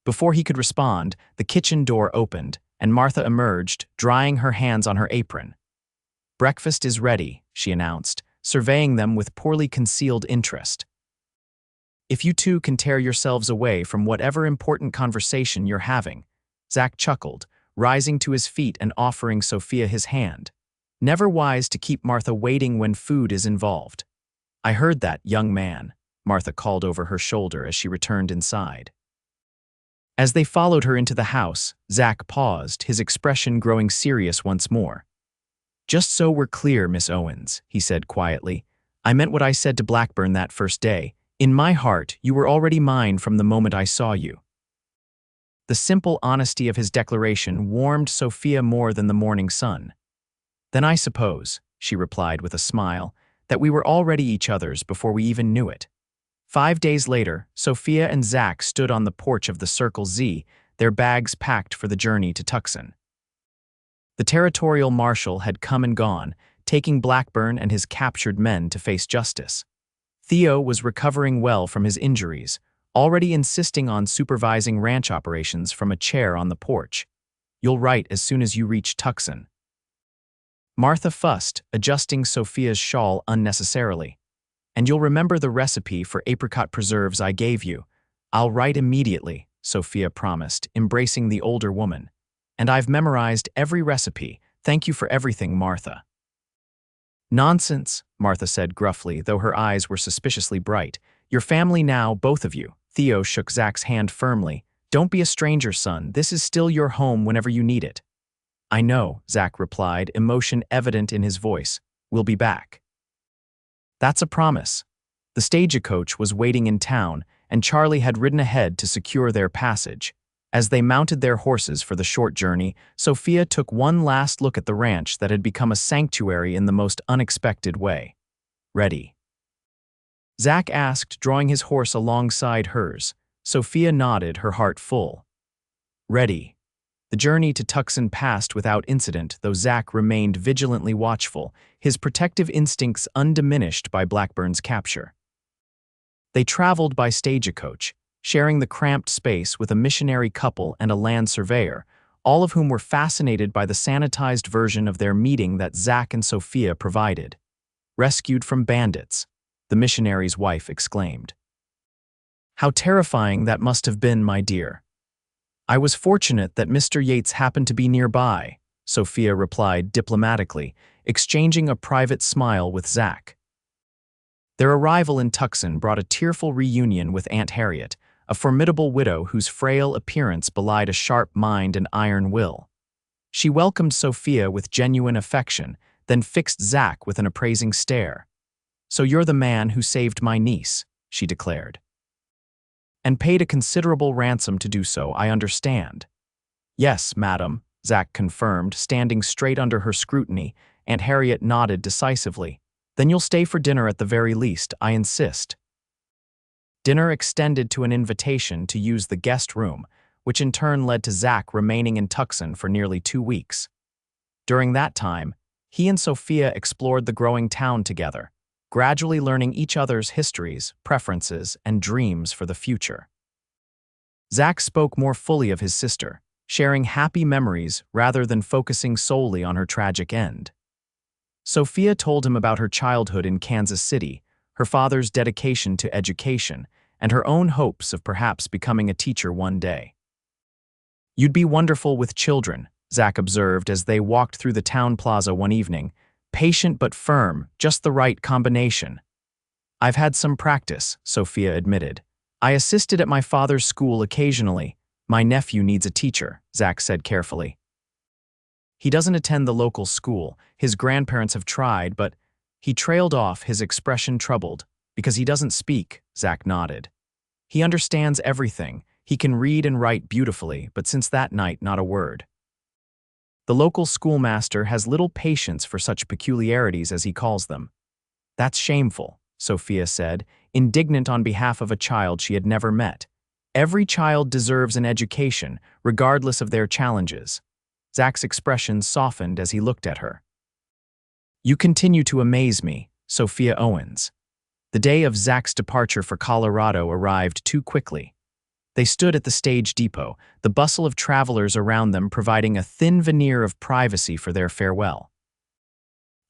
Before he could respond, the kitchen door opened, and Martha emerged, drying her hands on her apron. "Breakfast is ready," she announced, surveying them with poorly concealed interest. "If you two can tear yourselves away from whatever important conversation you're having," Zach chuckled, rising to his feet and offering Sophia his hand. "Never wise to keep Martha waiting when food is involved." "I heard that, young man," Martha called over her shoulder as she returned inside. As they followed her into the house, Zach paused, his expression growing serious once more. "Just so we're clear, Miss Owens," he said quietly, "I meant what I said to Blackburn that first day. In my heart, you were already mine from the moment I saw you." The simple honesty of his declaration warmed Sophia more than the morning sun. "Then I suppose," she replied with a smile, "that we were already each other's before we even knew it." 5 days later, Sophia and Zach stood on the porch of the Circle Z, their bags packed for the journey to Tucson. The territorial marshal had come and gone, taking Blackburn and his captured men to face justice. Theo was recovering well from his injuries, already insisting on supervising ranch operations from a chair on the porch. "You'll write as soon as you reach Tucson." Martha fussed, adjusting Sophia's shawl unnecessarily. "And you'll remember the recipe for apricot preserves I gave you." "I'll write immediately," Sophia promised, embracing the older woman. "And I've memorized every recipe. Thank you for everything, Martha." "Nonsense," Martha said gruffly, though her eyes were suspiciously bright. "Your family now, both of you." Theo shook Zach's hand firmly. "Don't be a stranger, son. This is still your home whenever you need it." "I know," Zach replied, emotion evident in his voice. "We'll be back." "That's a promise." The stagecoach was waiting in town, and Charlie had ridden ahead to secure their passage. As they mounted their horses for the short journey, Sophia took one last look at the ranch that had become a sanctuary in the most unexpected way. "Ready?" Zach asked, drawing his horse alongside hers. Sophia nodded, her heart full. "Ready." The journey to Tucson passed without incident, though Zach remained vigilantly watchful, his protective instincts undiminished by Blackburn's capture. They traveled by stagecoach, sharing the cramped space with a missionary couple and a land surveyor, all of whom were fascinated by the sanitized version of their meeting that Zach and Sophia provided. "Rescued from bandits," the missionary's wife exclaimed. "How terrifying that must have been, my dear." "I was fortunate that Mr. Yates happened to be nearby," Sophia replied diplomatically, exchanging a private smile with Zach. Their arrival in Tucson brought a tearful reunion with Aunt Harriet, a formidable widow whose frail appearance belied a sharp mind and iron will. She welcomed Sophia with genuine affection, then fixed Zach with an appraising stare. "So you're the man who saved my niece," she declared. "And paid a considerable ransom to do so, I understand." "Yes, madam," Zach confirmed, standing straight under her scrutiny. Aunt Harriet nodded decisively. "Then you'll stay for dinner at the very least, I insist." Dinner extended to an invitation to use the guest room, which in turn led to Zach remaining in Tucson for nearly 2 weeks. During that time, he and Sophia explored the growing town together, gradually learning each other's histories, preferences, and dreams for the future. Zach spoke more fully of his sister, sharing happy memories rather than focusing solely on her tragic end. Sophia told him about her childhood in Kansas City, her father's dedication to education, and her own hopes of perhaps becoming a teacher one day. "You'd be wonderful with children," Zach observed as they walked through the town plaza one evening. "Patient but firm, just the right combination." "I've had some practice," Sophia admitted. "I assisted at my father's school occasionally. My nephew needs a teacher," Zach said carefully. "He doesn't attend the local school. His grandparents have tried, but—" He trailed off, his expression troubled. "Because he doesn't speak," Zach nodded. "He understands everything. He can read and write beautifully, but since that night, not a word." "The local schoolmaster has little patience for such peculiarities as he calls them." "That's shameful," Sophia said, indignant on behalf of a child she had never met. "Every child deserves an education, regardless of their challenges." Zach's expression softened as he looked at her. "You continue to amaze me, Sophia Owens." The day of Zach's departure for Colorado arrived too quickly. They stood at the stage depot, the bustle of travelers around them providing a thin veneer of privacy for their farewell.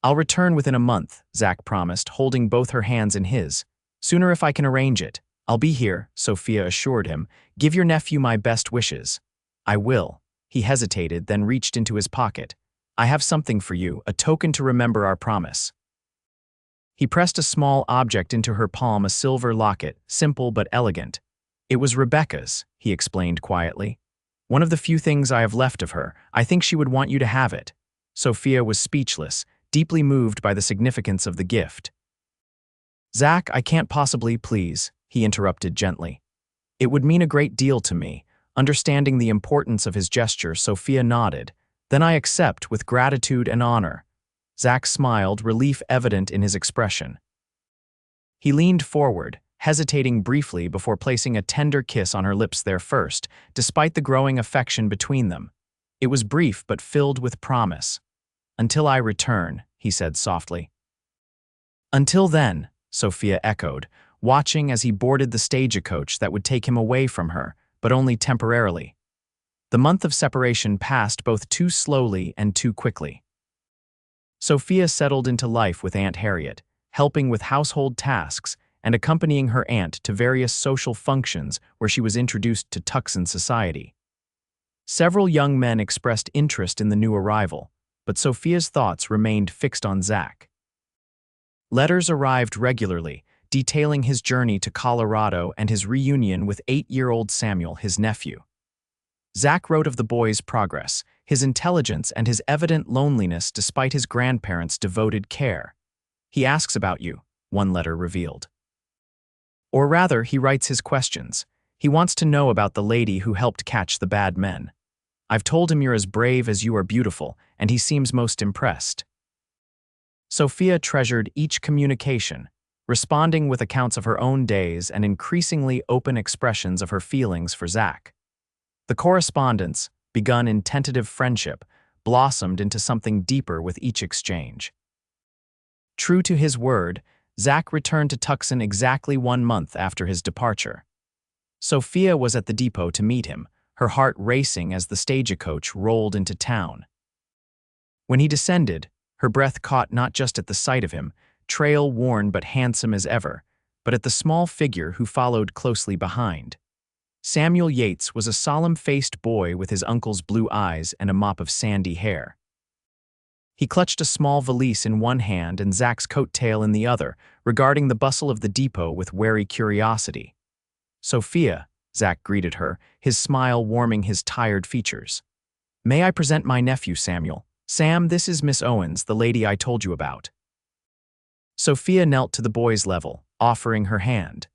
I'll return within a month, Zach promised, holding both her hands in his. Sooner if I can arrange it. I'll be here, Sophia assured him. Give your nephew my best wishes. I will. He hesitated, then reached into his pocket. I have something for you, a token to remember our promise. He pressed a small object into her palm, a silver locket, simple but elegant. It was Rebecca's, he explained quietly. One of the few things I have left of her. I think she would want you to have it. Sophia was speechless, deeply moved by the significance of the gift. Zach, I can't possibly, please, he interrupted gently. It would mean a great deal to me. Understanding the importance of his gesture, Sophia nodded. Then I accept with gratitude and honor. Zach smiled, relief evident in his expression. He leaned forward, hesitating briefly before placing a tender kiss on her lips there first, despite the growing affection between them. It was brief but filled with promise. Until I return, he said softly. Until then, Sophia echoed, watching as he boarded the stagecoach that would take him away from her, but only temporarily. The month of separation passed both too slowly and too quickly. Sophia settled into life with Aunt Harriet, helping with household tasks and accompanying her aunt to various social functions where she was introduced to Tucson society. Several young men expressed interest in the new arrival, but Sophia's thoughts remained fixed on Zach. Letters arrived regularly, detailing his journey to Colorado and his reunion with 8-year-old Samuel, his nephew. Zach wrote of the boy's progress, his intelligence, and his evident loneliness despite his grandparents' devoted care. He asks about you, one letter revealed. Or rather, he writes his questions. He wants to know about the lady who helped catch the bad men. I've told him you're as brave as you are beautiful, and he seems most impressed. Sophia treasured each communication, responding with accounts of her own days and increasingly open expressions of her feelings for Zach. The correspondence, begun in tentative friendship, blossomed into something deeper with each exchange. True to his word, Zach returned to Tucson exactly 1 month after his departure. Sophia was at the depot to meet him, her heart racing as the stagecoach rolled into town. When he descended, her breath caught not just at the sight of him, trail-worn but handsome as ever, but at the small figure who followed closely behind. Samuel Yates was a solemn-faced boy with his uncle's blue eyes and a mop of sandy hair. He clutched a small valise in one hand and Zach's coat-tail in the other, regarding the bustle of the depot with wary curiosity. Sophia, Zach greeted her, his smile warming his tired features. May I present my nephew, Samuel? Sam, this is Miss Owens, the lady I told you about. Sophia knelt to the boy's level, offering her hand.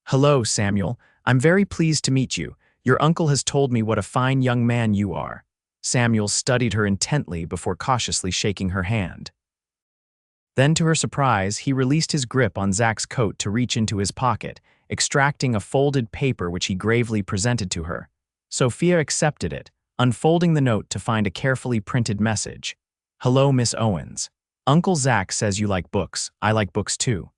Hello, Samuel. I'm very pleased to meet you. Your uncle has told me what a fine young man you are. Samuel studied her intently before cautiously shaking her hand. Then, to her surprise, he released his grip on Zach's coat to reach into his pocket, extracting a folded paper which he gravely presented to her. Sophia accepted it, unfolding the note to find a carefully printed message. Hello, Miss Owens. Uncle Zach says you like books. I like books too.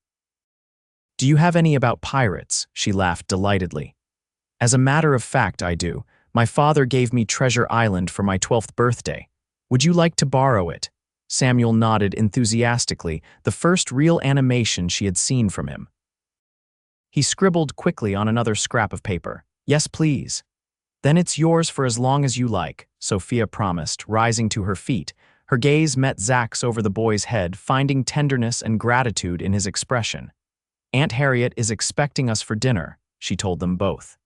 Do you have any about pirates? She laughed delightedly. As a matter of fact, I do. My father gave me Treasure Island for my 12th birthday. Would you like to borrow it? Samuel nodded enthusiastically, the first real animation she had seen from him. He scribbled quickly on another scrap of paper. Yes, please. Then it's yours for as long as you like, Sophia promised, rising to her feet. Her gaze met Zach's over the boy's head, finding tenderness and gratitude in his expression. Aunt Harriet is expecting us for dinner, she told them both.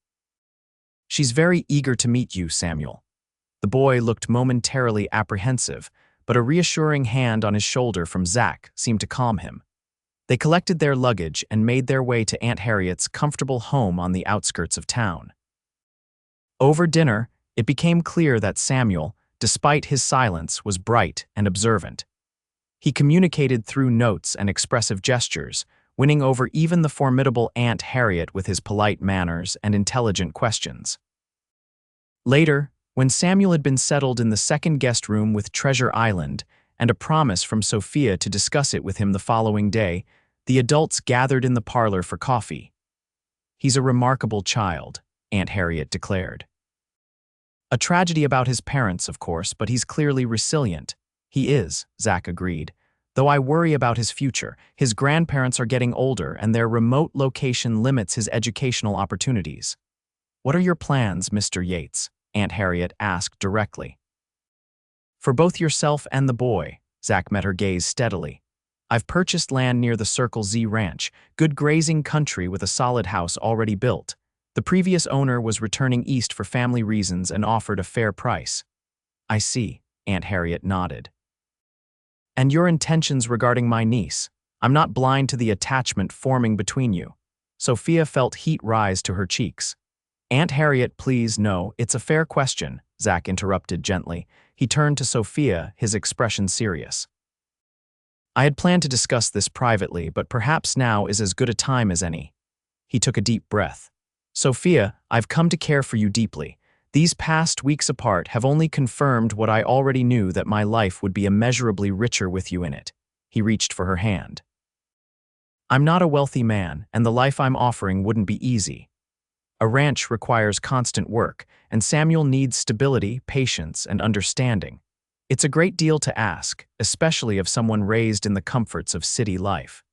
She's very eager to meet you, Samuel. The boy looked momentarily apprehensive, but a reassuring hand on his shoulder from Zach seemed to calm him. They collected their luggage and made their way to Aunt Harriet's comfortable home on the outskirts of town. Over dinner, it became clear that Samuel, despite his silence, was bright and observant. He communicated through notes and expressive gestures, winning over even the formidable Aunt Harriet with his polite manners and intelligent questions. Later, when Samuel had been settled in the second guest room with Treasure Island and a promise from Sophia to discuss it with him the following day, the adults gathered in the parlor for coffee. He's a remarkable child, Aunt Harriet declared. A tragedy about his parents, of course, but he's clearly resilient. He is, Zach agreed. Though I worry about his future, his grandparents are getting older and their remote location limits his educational opportunities. What are your plans, Mr. Yates? Aunt Harriet asked directly. For both yourself and the boy, Zach met her gaze steadily. I've purchased land near the Circle Z Ranch, good grazing country with a solid house already built. The previous owner was returning east for family reasons and offered a fair price. I see, Aunt Harriet nodded. And your intentions regarding my niece? I'm not blind to the attachment forming between you. Sophia felt heat rise to her cheeks. Aunt Harriet, please, no, it's a fair question, Zach interrupted gently. He turned to Sophia, his expression serious. I had planned to discuss this privately, but perhaps now is as good a time as any. He took a deep breath. Sophia, I've come to care for you deeply. These past weeks apart have only confirmed what I already knew, that my life would be immeasurably richer with you in it. He reached for her hand. I'm not a wealthy man, and the life I'm offering wouldn't be easy. A ranch requires constant work, and Samuel needs stability, patience, and understanding. It's a great deal to ask, especially of someone raised in the comforts of city life.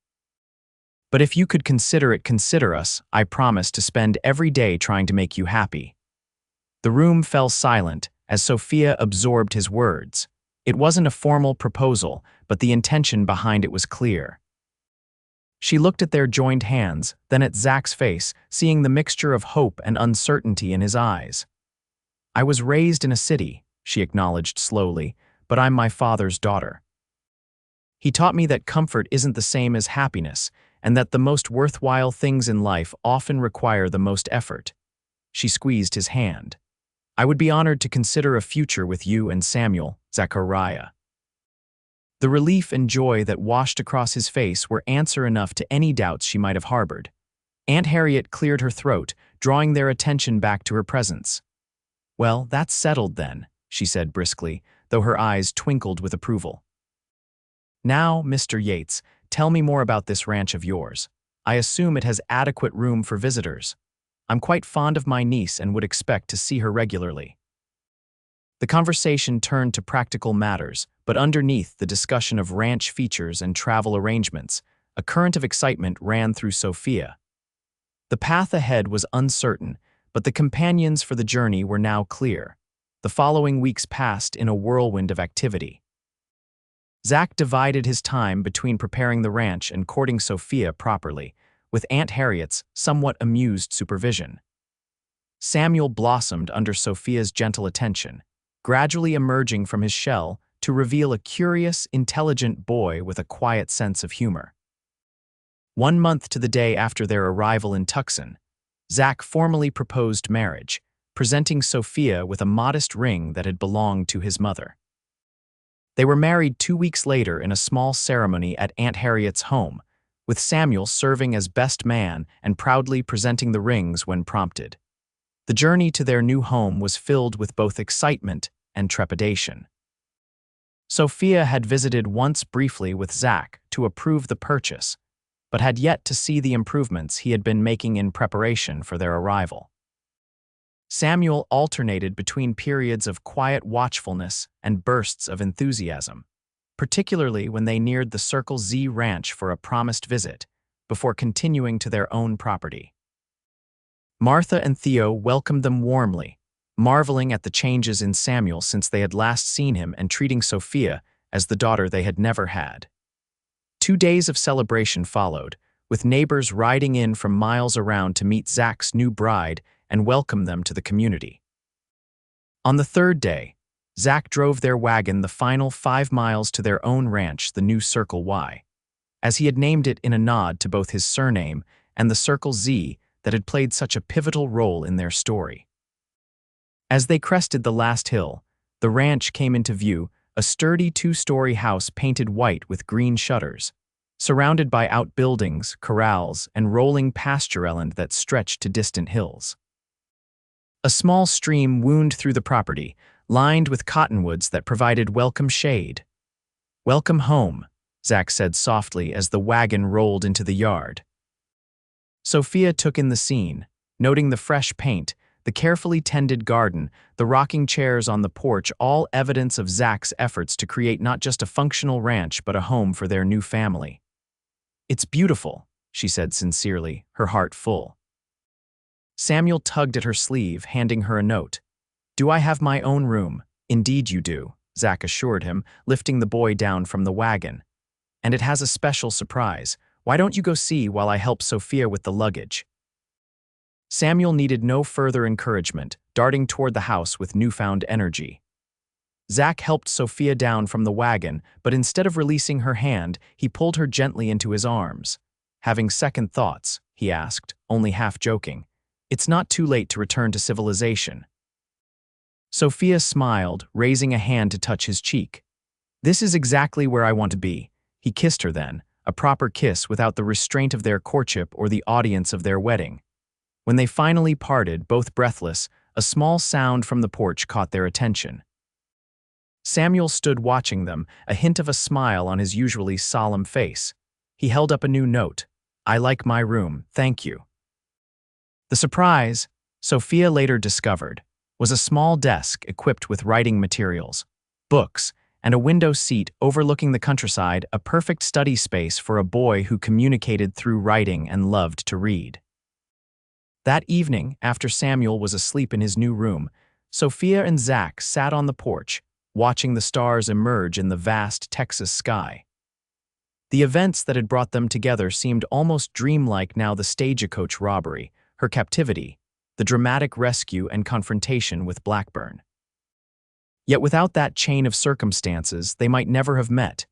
But if you could consider it, consider us. I promise to spend every day trying to make you happy. The room fell silent as Sophia absorbed his words. It wasn't a formal proposal, but the intention behind it was clear. She looked at their joined hands, then at Zach's face, seeing the mixture of hope and uncertainty in his eyes. I was raised in a city, she acknowledged slowly, but I'm my father's daughter. He taught me that comfort isn't the same as happiness, and that the most worthwhile things in life often require the most effort. She squeezed his hand. I would be honored to consider a future with you and Samuel, Zachariah. The relief and joy that washed across his face were answer enough to any doubts she might have harbored. Aunt Harriet cleared her throat, drawing their attention back to her presence. Well, that's settled then, she said briskly, though her eyes twinkled with approval. Now, Mr. Yates, tell me more about this ranch of yours. I assume it has adequate room for visitors. I'm quite fond of my niece and would expect to see her regularly. The conversation turned to practical matters, but underneath the discussion of ranch features and travel arrangements, a current of excitement ran through Sophia. The path ahead was uncertain, but the companions for the journey were now clear. The following weeks passed in a whirlwind of activity. Zach divided his time between preparing the ranch and courting Sophia properly, with Aunt Harriet's somewhat amused supervision. Samuel blossomed under Sophia's gentle attention, gradually emerging from his shell to reveal a curious, intelligent boy with a quiet sense of humor. 1 month to the day after their arrival in Tucson, Zach formally proposed marriage, presenting Sophia with a modest ring that had belonged to his mother. They were married 2 weeks later in a small ceremony at Aunt Harriet's home, with Samuel serving as best man and proudly presenting the rings when prompted. The journey to their new home was filled with both excitement and trepidation. Sophia had visited once briefly with Zach to approve the purchase, but had yet to see the improvements he had been making in preparation for their arrival. Samuel alternated between periods of quiet watchfulness and bursts of enthusiasm, particularly when they neared the Circle Z Ranch for a promised visit, before continuing to their own property. Martha and Theo welcomed them warmly, marveling at the changes in Samuel since they had last seen him and treating Sophia as the daughter they had never had. 2 days of celebration followed, with neighbors riding in from miles around to meet Zach's new bride and welcome them to the community. On the 3rd day, Zach drove their wagon the final 5 miles to their own ranch, the new Circle Y, as he had named it in a nod to both his surname and the Circle Z that had played such a pivotal role in their story. As they crested the last hill, the ranch came into view, a sturdy 2-story house painted white with green shutters, surrounded by outbuildings, corrals, and rolling pastureland that stretched to distant hills. A small stream wound through the property, lined with cottonwoods that provided welcome shade. "Welcome home," Zach said softly as the wagon rolled into the yard. Sophia took in the scene, noting the fresh paint, the carefully tended garden, the rocking chairs on the porch, all evidence of Zach's efforts to create not just a functional ranch but a home for their new family. "It's beautiful," she said sincerely, her heart full. Samuel tugged at her sleeve, handing her a note. "Do I have my own room?" "Indeed you do," Zach assured him, lifting the boy down from the wagon. "And it has a special surprise. Why don't you go see while I help Sophia with the luggage?" Samuel needed no further encouragement, darting toward the house with newfound energy. Zach helped Sophia down from the wagon, but instead of releasing her hand, he pulled her gently into his arms. "Having second thoughts?" he asked, only half joking. "It's not too late to return to civilization." Sophia smiled, raising a hand to touch his cheek. "This is exactly where I want to be." He kissed her then, a proper kiss without the restraint of their courtship or the audience of their wedding. When they finally parted, both breathless, a small sound from the porch caught their attention. Samuel stood watching them, a hint of a smile on his usually solemn face. He held up a new note. "I like my room, thank you." The surprise, Sophia later discovered, was a small desk equipped with writing materials, books, and a window seat overlooking the countryside, a perfect study space for a boy who communicated through writing and loved to read. That evening, after Samuel was asleep in his new room, Sophia and Zach sat on the porch, watching the stars emerge in the vast Texas sky. The events that had brought them together seemed almost dreamlike now: the stagecoach robbery, her captivity, the dramatic rescue and confrontation with Blackburn. Yet without that chain of circumstances, they might never have met.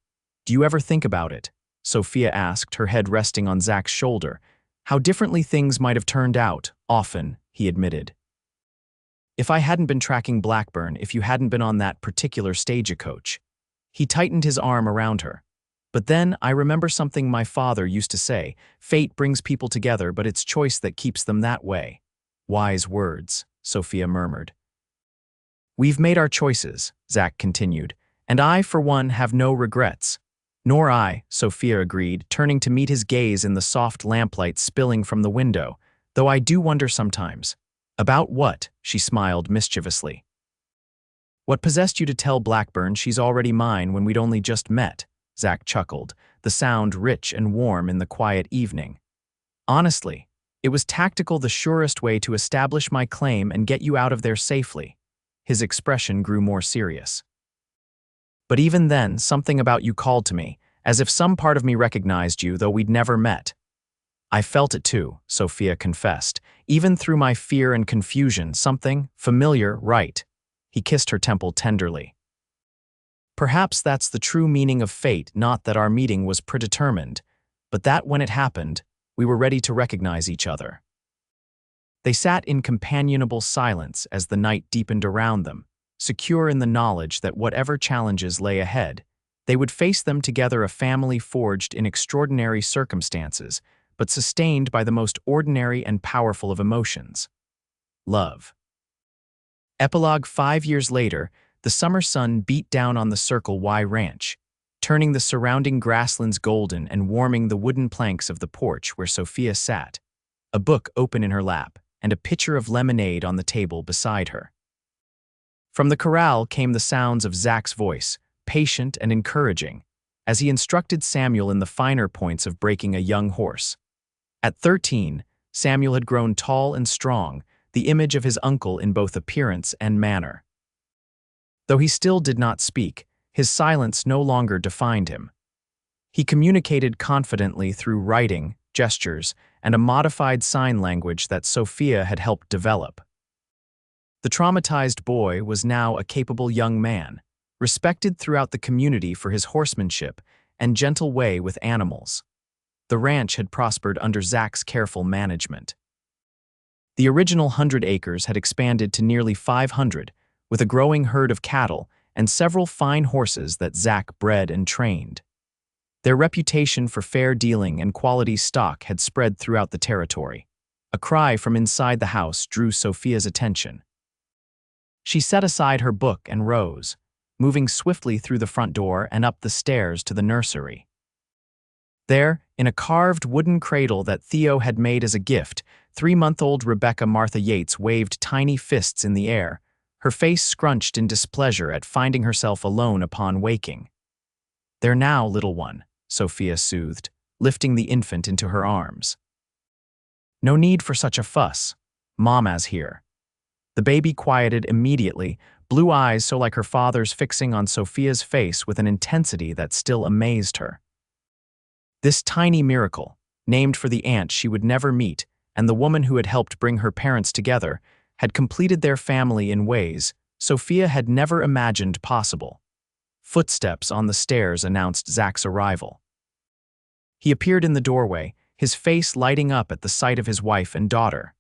"Do you ever think about it?" Sophia asked, her head resting on Zach's shoulder. "How differently things might have turned out." "Often," he admitted. "If I hadn't been tracking Blackburn, if you hadn't been on that particular stagecoach." He tightened his arm around her. "But then I remember something my father used to say, fate brings people together, but it's choice that keeps them that way." "Wise words," Sophia murmured. "We've made our choices," Zach continued, "and I, for one, have no regrets." "Nor I," Sophia agreed, turning to meet his gaze in the soft lamplight spilling from the window, "though I do wonder sometimes." "About what?" she smiled mischievously. "What possessed you to tell Blackburn she's already mine when we'd only just met?" Zach chuckled, the sound rich and warm in the quiet evening. "Honestly, it was tactical, the surest way to establish my claim and get you out of there safely." His expression grew more serious. "But even then, something about you called to me, as if some part of me recognized you, though we'd never met." "I felt it too," Sophia confessed. "Even through my fear and confusion, something familiar, right." He kissed her temple tenderly. "Perhaps that's the true meaning of fate, not that our meeting was predetermined, but that when it happened, we were ready to recognize each other." They sat in companionable silence as the night deepened around them, secure in the knowledge that whatever challenges lay ahead, they would face them together, a family forged in extraordinary circumstances, but sustained by the most ordinary and powerful of emotions: love. Epilogue: 5 years later, the summer sun beat down on the Circle Y Ranch, turning the surrounding grasslands golden and warming the wooden planks of the porch where Sophia sat, a book open in her lap and a pitcher of lemonade on the table beside her. From the corral came the sounds of Zach's voice, patient and encouraging, as he instructed Samuel in the finer points of breaking a young horse. At 13, Samuel had grown tall and strong, the image of his uncle in both appearance and manner. Though he still did not speak, his silence no longer defined him. He communicated confidently through writing, gestures, and a modified sign language that Sophia had helped develop. The traumatized boy was now a capable young man, respected throughout the community for his horsemanship and gentle way with animals. The ranch had prospered under Zach's careful management. The original 100 acres had expanded to nearly 500, with a growing herd of cattle and several fine horses that Zach bred and trained. Their reputation for fair dealing and quality stock had spread throughout the territory. A cry from inside the house drew Sophia's attention. She set aside her book and rose, moving swiftly through the front door and up the stairs to the nursery. There, in a carved wooden cradle that Theo had made as a gift, 3-month-old Rebecca Martha Yates waved tiny fists in the air, her face scrunched in displeasure at finding herself alone upon waking. "There now, little one," Sophia soothed, lifting the infant into her arms. "No need for such a fuss. Mama's here." The baby quieted immediately, blue eyes so like her father's fixing on Sophia's face with an intensity that still amazed her. This tiny miracle, named for the aunt she would never meet and the woman who had helped bring her parents together, had completed their family in ways Sophia had never imagined possible. Footsteps on the stairs announced Zach's arrival. He appeared in the doorway, his face lighting up at the sight of his wife and daughter.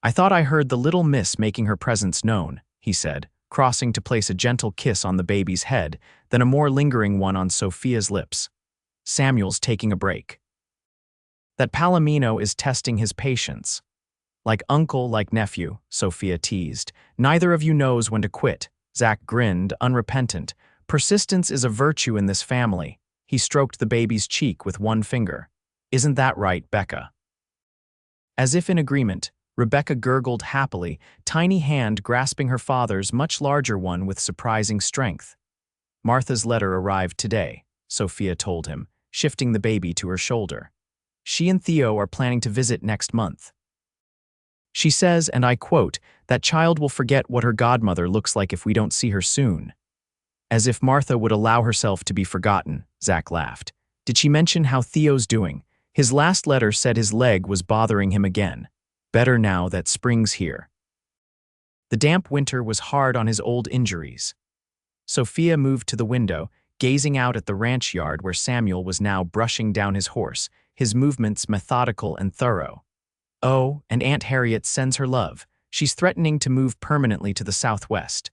"I thought I heard the little miss making her presence known," he said, crossing to place a gentle kiss on the baby's head, then a more lingering one on Sophia's lips. "Samuel's taking a break. That Palomino is testing his patience. Like uncle, like nephew," Sophia teased. "Neither of you knows when to quit." Zach grinned, unrepentant. "Persistence is a virtue in this family." He stroked the baby's cheek with one finger. "Isn't that right, Becca?" As if in agreement, Rebecca gurgled happily, tiny hand grasping her father's much larger one with surprising strength. "Martha's letter arrived today," Sophia told him, shifting the baby to her shoulder. "She and Theo are planning to visit next month. She says, and I quote, that child will forget what her godmother looks like if we don't see her soon." "As if Martha would allow herself to be forgotten," Zach laughed. "Did she mention how Theo's doing? His last letter said his leg was bothering him again. Better now that spring's here." The damp winter was hard on his old injuries. Sophia moved to the window, gazing out at the ranch yard where Samuel was now brushing down his horse, his movements methodical and thorough. "Oh, and Aunt Harriet sends her love. She's threatening to move permanently to the southwest.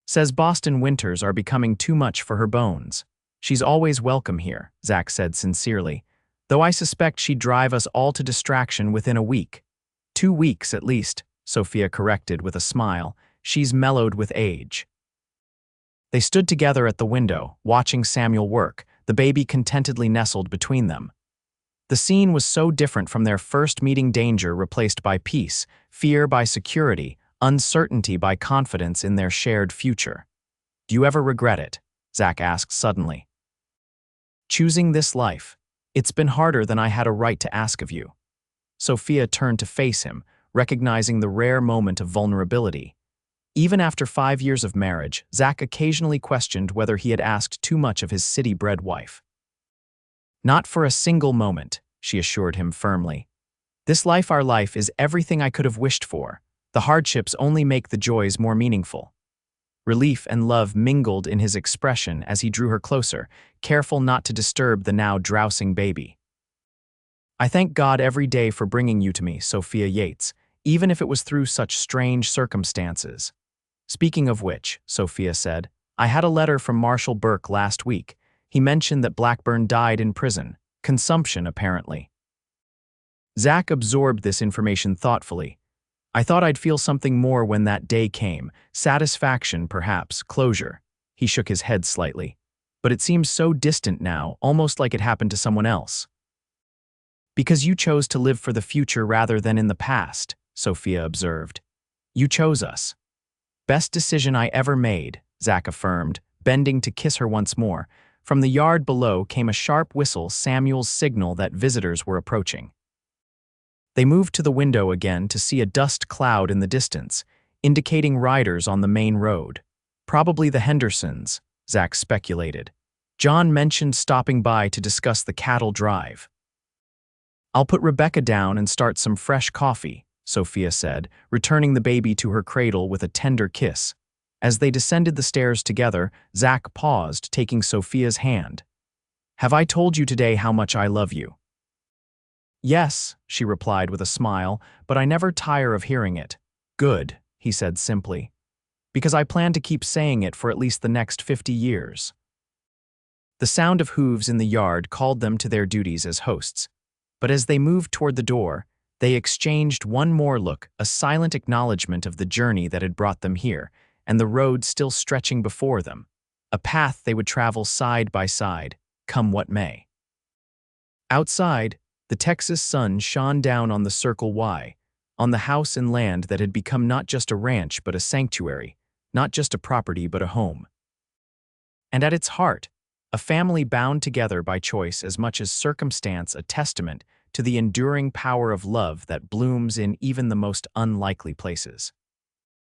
Says Boston winters are becoming too much for her bones. She's always welcome here," Zach said sincerely, "though I suspect she'd drive us all to distraction within a week." 2 weeks at least," Sophia corrected with a smile. "She's mellowed with age." They stood together at the window, watching Samuel work, the baby contentedly nestled between them. The scene was so different from their first meeting, danger replaced by peace, fear by security, uncertainty by confidence in their shared future. "Do you ever regret it?" Zach asked suddenly. "Choosing this life? It's been harder than I had a right to ask of you." Sophia turned to face him, recognizing the rare moment of vulnerability. Even after 5 years of marriage, Zach occasionally questioned whether he had asked too much of his city-bred wife. "Not for a single moment," she assured him firmly. "This life, our life, is everything I could have wished for. The hardships only make the joys more meaningful." Relief and love mingled in his expression as he drew her closer, careful not to disturb the now drowsing baby. "I thank God every day for bringing you to me, Sophia Yates, even if it was through such strange circumstances." "Speaking of which," Sophia said, "I had a letter from Marshal Burke last week. He mentioned that Blackburn died in prison. Consumption, apparently." Zach absorbed this information thoughtfully. "I thought I'd feel something more when that day came. Satisfaction, perhaps, closure." He shook his head slightly. "But it seems so distant now, almost like it happened to someone else." "Because you chose to live for the future rather than in the past," Sophia observed. "You chose us." "Best decision I ever made," Zach affirmed, bending to kiss her once more. From the yard below came a sharp whistle, Samuel's signal that visitors were approaching. They moved to the window again to see a dust cloud in the distance, indicating riders on the main road. "Probably the Hendersons," Zach speculated. "John mentioned stopping by to discuss the cattle drive." "I'll put Rebecca down and start some fresh coffee," Sophia said, returning the baby to her cradle with a tender kiss. As they descended the stairs together, Zach paused, taking Sophia's hand. "Have I told you today how much I love you?" "Yes," she replied with a smile, "but I never tire of hearing it." "Good," he said simply, "because I plan to keep saying it for at least the next 50 years. The sound of hooves in the yard called them to their duties as hosts. But as they moved toward the door, they exchanged one more look, a silent acknowledgement of the journey that had brought them here, and the road still stretching before them, a path they would travel side by side, come what may. Outside, The Texas sun shone down on the Circle Y, on the house and land that had become not just a ranch but a sanctuary, not just a property but a home. And at its heart, a family bound together by choice as much as circumstance, a testament to the enduring power of love that blooms in even the most unlikely places.